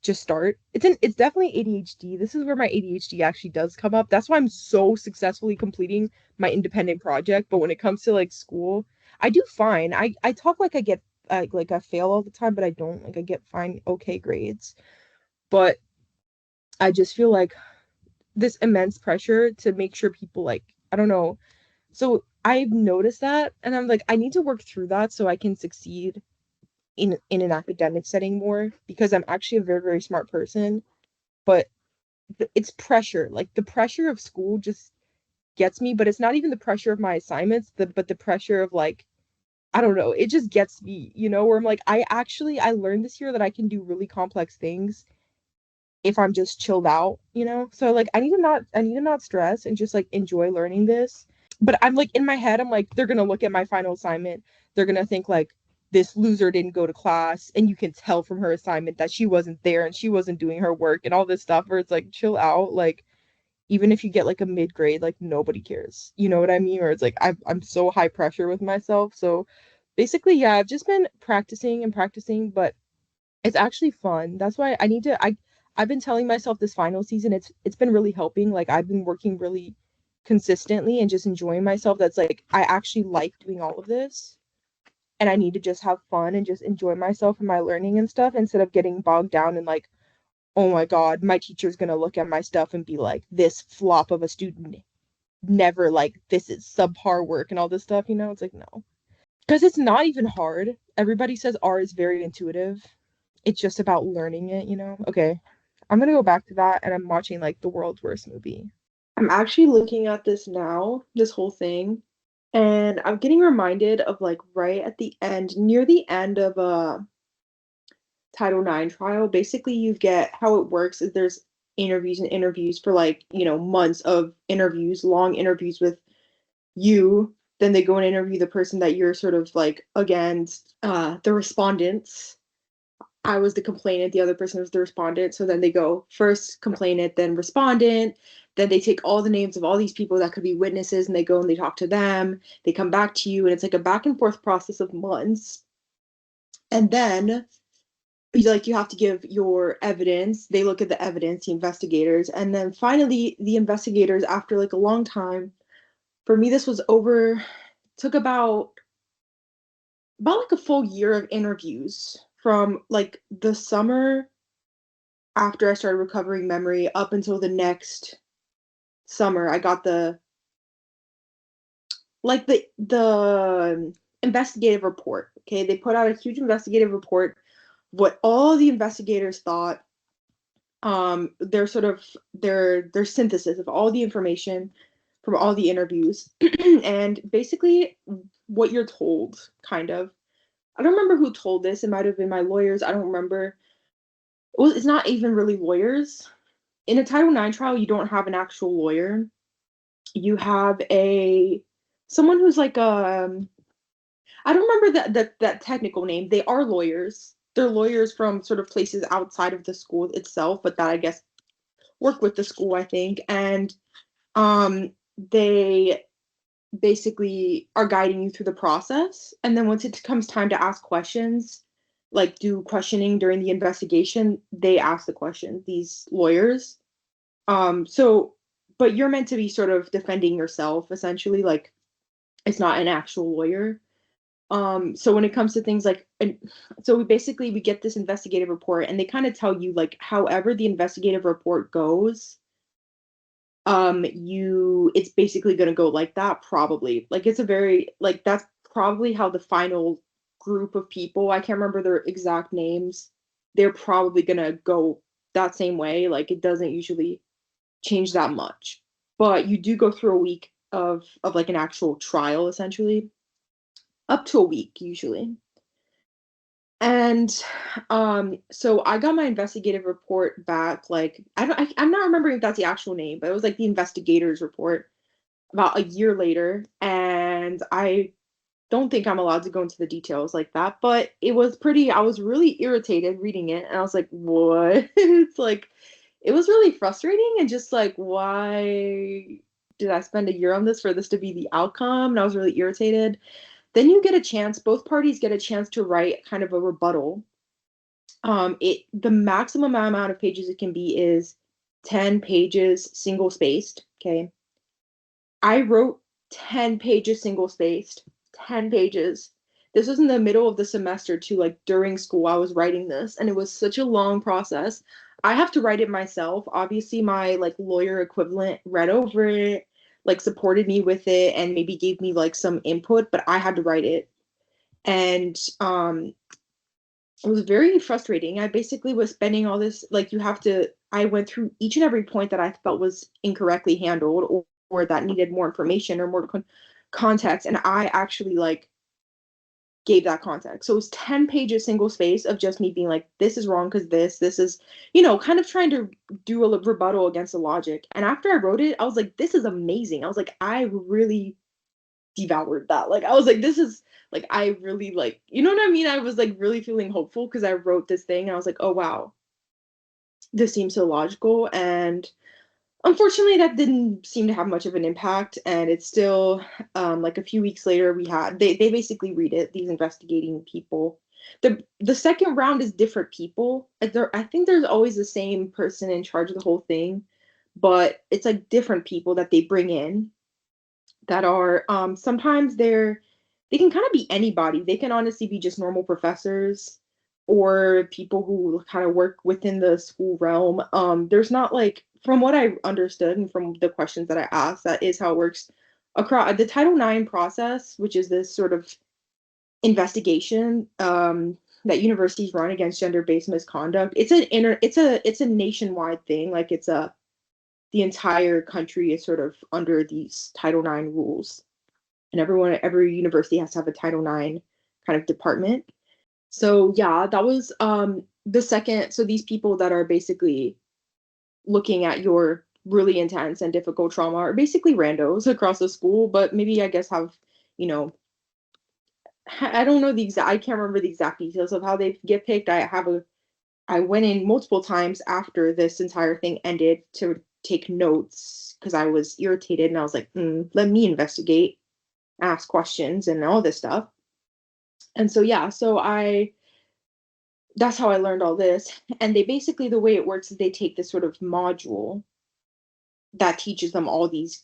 E: just start. It's definitely ADHD. This is where my ADHD actually does come up. That's why I'm so successfully completing my independent project. But when it comes to like school, I do fine. I talk like I get like I fail all the time, but I don't. Like I get fine, okay grades. But I just feel like this immense pressure to make sure people like I don't know. So I've noticed that and I'm like I need to work through that so I can succeed in an academic setting more because I'm actually a very, very smart person, but it's pressure. Like the pressure of school just gets me, but it's not even the pressure of my assignments, but the pressure of like I don't know, it just gets me, where I'm like I learned this year that I can do really complex things if I'm just chilled out. So like I need to not stress and just like enjoy learning this. But I'm like in my head, I'm like, they're gonna look at my final assignment. They're gonna think like this loser didn't go to class, and you can tell from her assignment that she wasn't there and she wasn't doing her work and all this stuff where it's like chill out. Like even if you get like a mid grade, like nobody cares. You know what I mean? Or it's like I'm so high pressure with myself. So basically, yeah, I've just been practicing and practicing, but it's actually fun. That's why I've been telling myself this final season it's been really helping. Like I've been working really consistently and just enjoying myself. That's like I actually like doing all of this.
F: and I need to just have fun and just enjoy myself and my learning and stuff instead of getting bogged down in like, oh my God, my teacher's gonna look at my stuff and be like, this flop of a student never, like, this is subpar work and all this stuff, It's like, no. Because it's not even hard. Everybody says R is very intuitive. It's just about learning it, Okay. I'm gonna go back to that, and I'm watching like the world's worst movie.
A: I'm actually looking at this now, this whole thing, and I'm getting reminded of like right at the end, near the end of Title IX trial. Basically, you get how it works is there's interviews and interviews for like, months of interviews, long interviews with you. Then they go and interview the person that you're sort of like against, the respondents. I was the complainant, the other person was the respondent. So then they go first complainant, then respondent. Then they take all the names of all these people that could be witnesses and they go and they talk to them. They come back to you, and it's like a back and forth process of months. And then you have to give your evidence. They look at the evidence, the investigators, and then finally the investigators, after like a long time, for me this was took about like a full year of interviews from like the summer after I started recovering memory up until the next summer. I got the investigative report. Okay, they put out a huge investigative report, what all the investigators thought, their sort of their synthesis of all the information from all the interviews, and basically what you're told, kind of. I don't remember who told this. It might have been my lawyers. I don't remember. Well, it's not even really lawyers. In a Title IX trial, you don't have an actual lawyer. You have someone who's like I don't remember that technical name. They are lawyers. They're lawyers from sort of places outside of the school itself, but that I guess work with the school, I think. And they basically are guiding you through the process. And then once it comes time to ask questions, like do questioning during the investigation, they ask the question, these lawyers. But you're meant to be sort of defending yourself, essentially, like it's not an actual lawyer. So when it comes to things like, so we get this investigative report, and they kind of tell you like, however the investigative report goes, it's basically going to go like that, probably. Like it's a very, like that's probably how the final group of people, I can't remember their exact names, they're probably going to go that same way. Like it doesn't usually change that much, but you do go through a week of like an actual trial, essentially, up to a week usually. And so I got my investigative report back, like I'm not remembering if that's the actual name, but it was like the investigators report about a year later. And I don't think I'm allowed to go into the details like that, but I was really irritated reading it, and I was like, what? It's like, it was really frustrating, and just like, why did I spend a year on this for this to be the outcome? And I was really irritated. Then both parties get a chance to write kind of a rebuttal. The maximum amount of pages it can be is 10 pages single spaced. Okay. I wrote 10 pages single spaced, 10 pages. This was in the middle of the semester too, like during school, I was writing this, and it was such a long process. I have to write it myself. Obviously, my like lawyer equivalent read over it, like supported me with it, and maybe gave me like some input, but I had to write it. And it was very frustrating. I basically was spending all this, like I went through each and every point that I felt was incorrectly handled, or that needed more information or more context, and I actually like gave that context. So it was 10 pages single space of just me being like, this is wrong because this is, kind of trying to do a rebuttal against the logic. And after I wrote it, I was like, this is amazing. I was like, I really devoured that. Like, I was like, this is like, I really like, you know what I mean? I was like really feeling hopeful because I wrote this thing, and I was like, oh wow, this seems so logical. And unfortunately, that didn't seem to have much of an impact, and it's still like a few weeks later they basically read it, these investigating people. The second round is different people. I think there's always the same person in charge of the whole thing, but it's like different people that they bring in that are sometimes they're
F: they can kind of be anybody. They can honestly be just normal professors or people who kind of work within the school realm. There's not like, from what I understood and from the questions that I asked, that is how it works across the Title IX process, which is this sort of investigation that universities run against gender-based misconduct. It's a nationwide thing. Like the entire country is sort of under these Title IX rules, and every university has to have a Title IX kind of department. So yeah, that was the second. So these people that are basically looking at your really intense and difficult trauma are basically randos across the school, but maybe I guess have, you know, I don't know I can't remember the exact details of how they get picked. I went in multiple times after this entire thing ended to take notes because I was irritated and I was like, let me investigate, ask questions and all this stuff. And so, yeah, that's how I learned all this. And they basically, the way it works is they take this sort of module that teaches them all these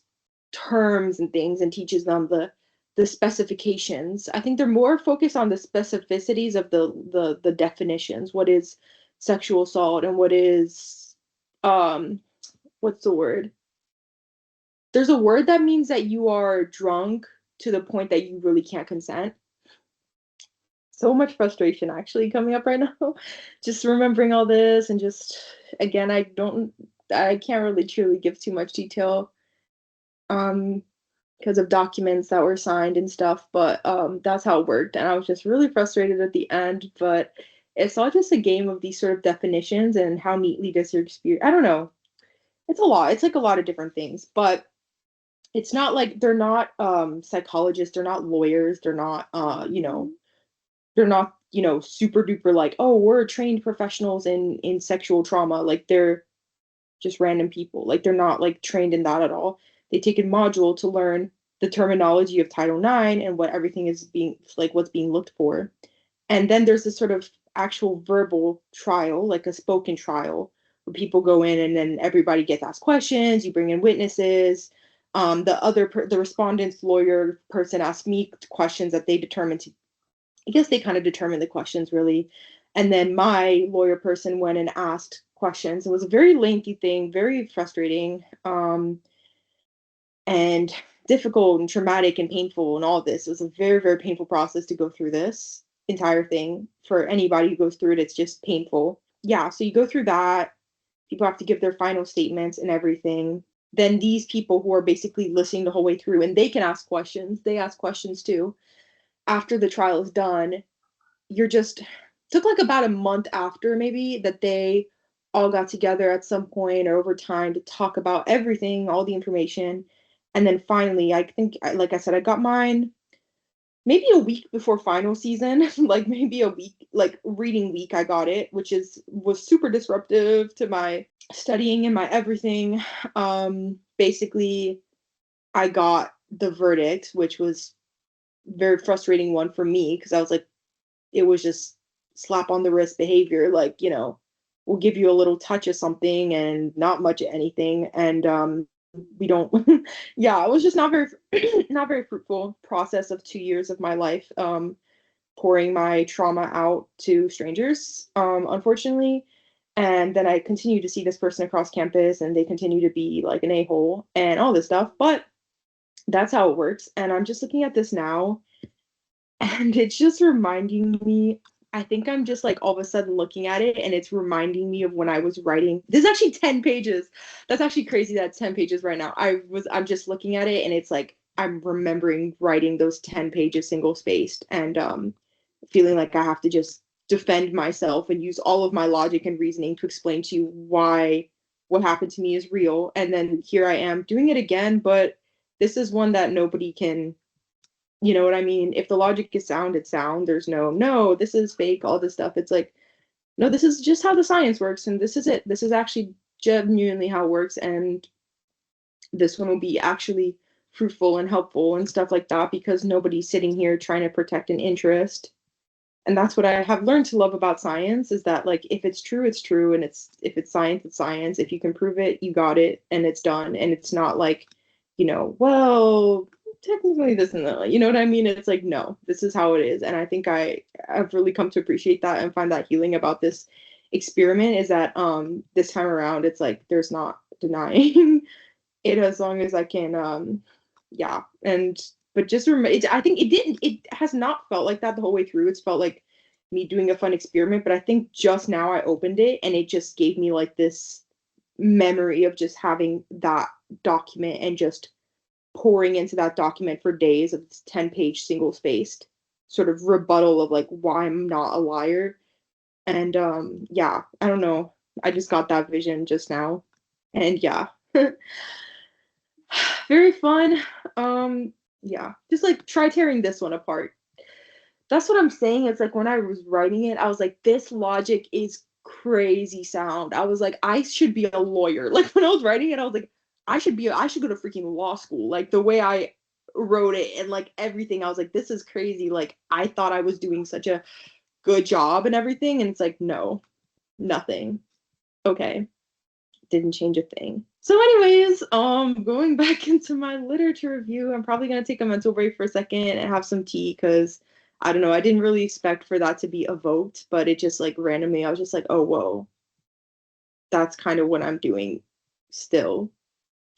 F: terms and things and teaches them the specifications. I think they're more focused on the specificities of the definitions. What is sexual assault and what is what's the word? There's a word that means that you are drunk to the point that you really can't consent. So much frustration actually coming up right now. Just remembering all this and just again, I can't really truly give too much detail because of documents that were signed and stuff, but that's how it worked. And I was just really frustrated at the end, but it's all just a game of these sort of definitions and how neatly does your experience. I don't know. It's a lot. It's like a lot of different things, but it's not like they're not psychologists, they're not lawyers, they're not they're not, super duper like, oh, we're trained professionals in sexual trauma. Like they're just random people. Like they're not like trained in that at all. They take a module to learn the terminology of Title IX and what everything is being like, what's being looked for. And then there's this sort of actual verbal trial, like a spoken trial, where people go in and then everybody gets asked questions. You bring in witnesses. The respondent's lawyer person asked me questions that they determined to. I guess they kind of determined the questions really. And then my lawyer person went and asked questions. It was a very lengthy thing, very frustrating, and difficult and traumatic and painful and all this. It was a very, very painful process to go through this entire thing. For anybody who goes through it, it's just painful. Yeah, so you go through that. People have to give their final statements and everything. Then these people who are basically listening the whole way through, and they can ask questions. They ask questions too. After the trial is done, took like about a month after maybe that they all got together at some point or over time to talk about everything, all the information. And then finally, I think, like I said, I got mine maybe a week before final season, like maybe a week, like reading week, I got it, which was super disruptive to my studying and my everything. Basically, I got the verdict, which was very frustrating one for me because I was like, it was just slap on the wrist behavior, like, we'll give you a little touch of something and not much of anything. And we don't yeah, it was just not very fruitful process of 2 years of my life, pouring my trauma out to strangers, unfortunately. And then I continue to see this person across campus and they continue to be like an a-hole and all this stuff, but that's how it works. And I'm just looking at this now and it's just reminding me, I think I'm just like all of a sudden looking at it and it's reminding me of when I was writing. There's actually 10 pages. That's actually crazy that it's 10 pages right now. I'm just looking at it and it's like I'm remembering writing those 10 pages single spaced and feeling like I have to just defend myself and use all of my logic and reasoning to explain to you why what happened to me is real. And then here I am doing it again, but this is one that nobody can, you know what I mean? If the logic is sound, it's sound. There's no, this is fake, all this stuff. It's like, no, this is just how the science works. And this is it. This is actually genuinely how it works. And this one will be actually fruitful and helpful and stuff like that because nobody's sitting here trying to protect an interest. And that's what I have learned to love about science is that like, if it's true, it's true. And if it's science, it's science. If you can prove it, you got it and it's done. And it's not like, well,
A: technically this and that. You know what I mean? It's like, no, this is how it is. And I think I've really come to appreciate that and find that healing about this experiment is that this time around it's like there's not denying it as long as I can yeah. And but just remember I think it has not felt like that the whole way through. It's felt like me doing a fun experiment, but I think just now I opened it and it just gave me like this memory of just having that document and just pouring into that document for days of this 10-page single-spaced sort of rebuttal of like why I'm not a liar. And yeah, I don't know. I just got that vision just now. And yeah. Very fun. Yeah, just like try tearing this one apart. That's what I'm saying. It's like when I was writing it, I was like, this logic is crazy sound. I was like, I should be a lawyer. Like when I was writing it, I was like, I should go to freaking law school. Like the way I wrote it and like everything, I was like, this is crazy. Like I thought I was doing such a good job and everything. And it's like, no, nothing. Okay. Didn't change a thing. So anyways, going back into my literature review, I'm probably gonna take a mental break for a second and have some tea because I don't know, I didn't really expect for that to be evoked, but it just like randomly, I was just like, oh, whoa, that's kind of what I'm doing still.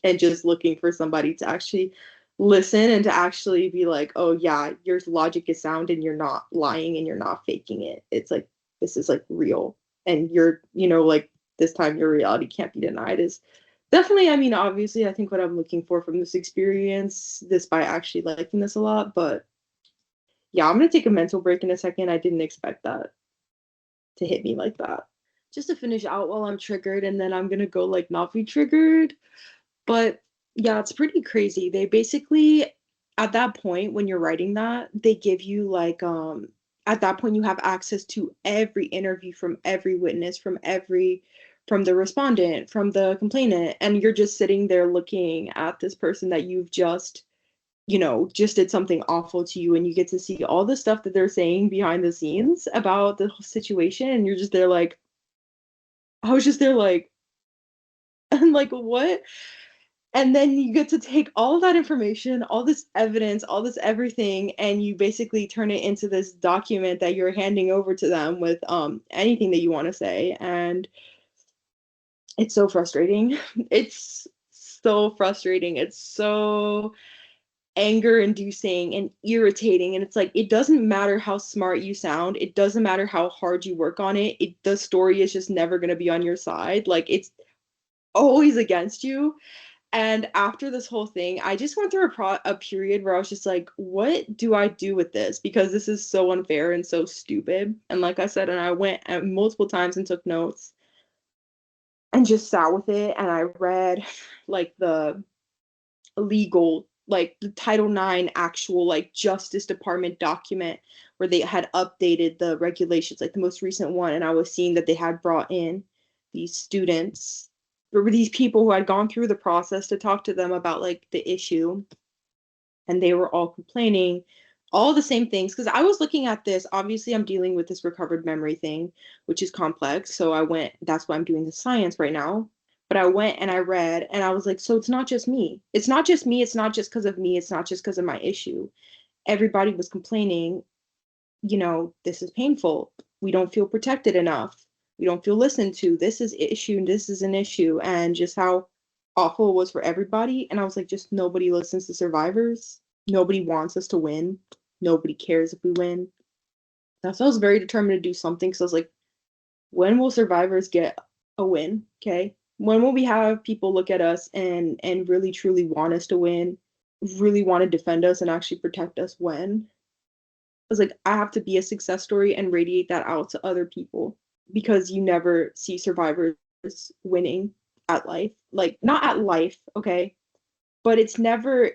A: And just looking for somebody to actually listen and to actually be like, oh yeah, your logic is sound and you're not lying and you're not faking it. It's like, this is like real. And you're, you know, like this time your reality can't be denied is definitely, I mean, obviously, I think what I'm looking for from this experience, despite actually liking this a lot, but yeah, I'm gonna take a mental break in a second. I didn't expect that to hit me like that. Just to finish out while I'm triggered, and then I'm gonna go like not be triggered. But yeah, it's pretty crazy. They basically, at that point when you're writing that, they give you like at that point you have access to every interview from every witness, from the respondent, from the complainant, and you're just sitting there looking at this person that you've just, you know, just did something awful to you, and you get to see all the stuff that they're saying behind the scenes about the whole situation, and you're just there like, I was just there like, and like, what? And then you get to take all that information, all this evidence, all this everything, and you basically turn it into this document that you're handing over to them with anything that you want to say. And it's so frustrating. It's so frustrating. It's so anger inducing and irritating. And it's like, it doesn't matter how smart you sound. It doesn't matter how hard you work on it. The story is just never going to be on your side. Like it's always against you. And after this whole thing, I just went through a period where I was just like, what do I do with this? Because this is so unfair and so stupid. And like I said, and I went multiple times and took notes and just sat with it. And I read like the legal, like the Title IX actual like Justice Department document where they had updated the regulations, like the most recent one. And I was seeing that they had brought in these students, there were these people who had gone through the process to talk to them about like the issue, and they were all complaining all the same things. Because I was looking at this, obviously I'm dealing with this recovered memory thing, which is complex, so I went, that's why I'm doing the science right now. But I went and I read and I was like, so it's not just me, it's not just me, it's not just because of me, it's not just because of my issue. Everybody was complaining, you know, this is painful, we don't feel protected enough, we don't feel listened to, this is issue, this is an issue, and just how awful it was for everybody. And I was like, just nobody listens to survivors. Nobody wants us to win. Nobody cares if we win. That's why I was very determined to do something, because I was like, when will survivors get a win? Okay. When will we have people look at us and really truly want us to win, really want to defend us and actually protect us? When? I was like, I have to be a success story and radiate that out to other people, because you never see survivors winning at life. Like, not at life, okay? But it's never,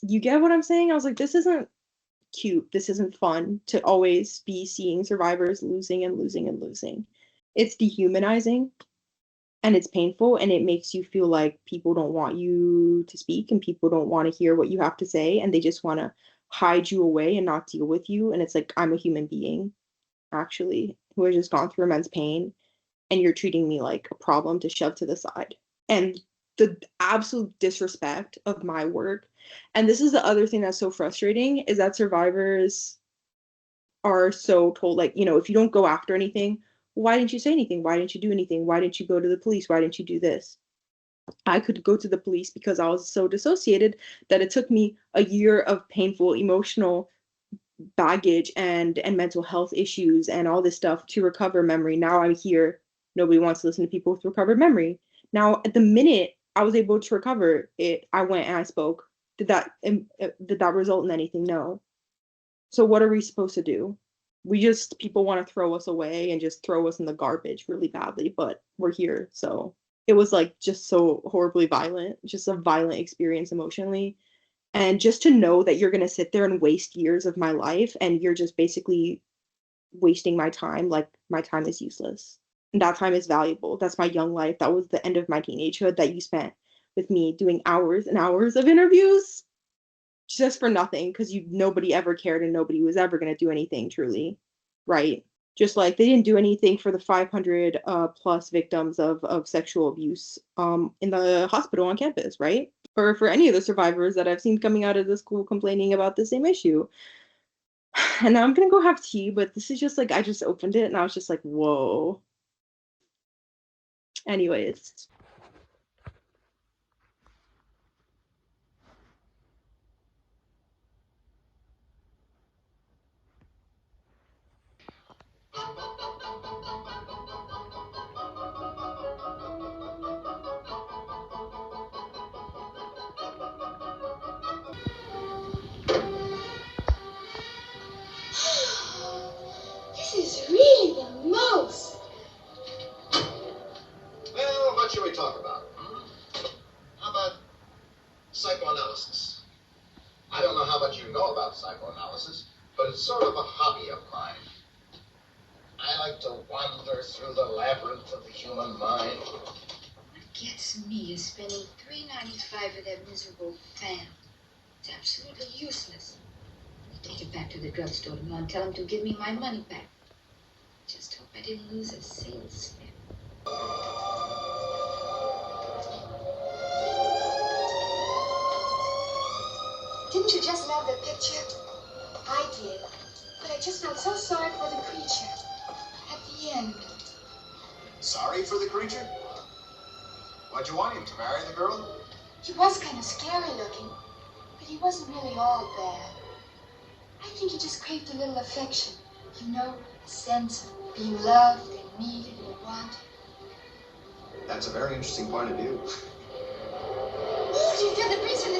A: you get what I'm saying? I was like, this isn't cute. This isn't fun to always be seeing survivors losing and losing and losing. It's dehumanizing and it's painful, and it makes you feel like people don't want you to speak and people don't want to hear what you have to say, and they just want to hide you away and not deal with you. And it's like, I'm a human being, actually, who has just gone through immense pain, and you're treating me like a problem to shove to the side. And
F: the absolute disrespect of my work. And this is the other thing that's so frustrating, is that survivors are so told, like, you know, if you don't go after anything, why didn't you say anything? Why didn't you do anything? Why didn't you go to the police? Why didn't you do this? I could go to the police because I was so dissociated that it took me a year of painful emotional baggage and mental health issues and all this stuff to recover memory. Now I'm here. Nobody wants to listen to people with recovered memory. Now, at the minute I was able to recover it, I went and I spoke. Did that result in anything? No. So what are we supposed to do? People want to throw us away and just throw us in the garbage really badly, but we're here. So it was like just so horribly violent, just a violent experience emotionally. And just to know that you're going to sit there and waste years of my life and you're just basically wasting my time, like my time is useless. And that time is valuable. That's my young life. That was the end of my teenagehood that you spent with me doing hours and hours of interviews just for nothing, because nobody ever cared and nobody was ever going to do anything truly, right? Just like they didn't do anything for the 500 plus victims of sexual abuse in the hospital on campus, right? Or for any of the survivors that I've seen coming out of the school complaining about the same issue. And now I'm gonna go have tea, but this is just like, I just opened it and I was just like, whoa. Anyways.
G: This is really the most.
H: Well, what should we talk about? How about psychoanalysis? I don't know how much you know about psychoanalysis, but it's sort of a hobby of mine. I like to wander through the labyrinth of the human mind.
G: What gets me is spending $3.95 with that miserable fan. It's absolutely useless. I take it back to the drugstore tomorrow and tell him to give me my money back. Just hope I didn't lose a sales step. Didn't you just love the picture? I did. But I just felt so sorry for the creature. At the end.
H: Sorry for the creature? Why'd you want him to marry the girl?
G: He was kind of scary looking, but he wasn't really all bad. I think he just craved a little affection. You know, a sense of being loved and needed and wanted.
H: That's a very interesting point of view.
G: Oh, do you feel the breeze from the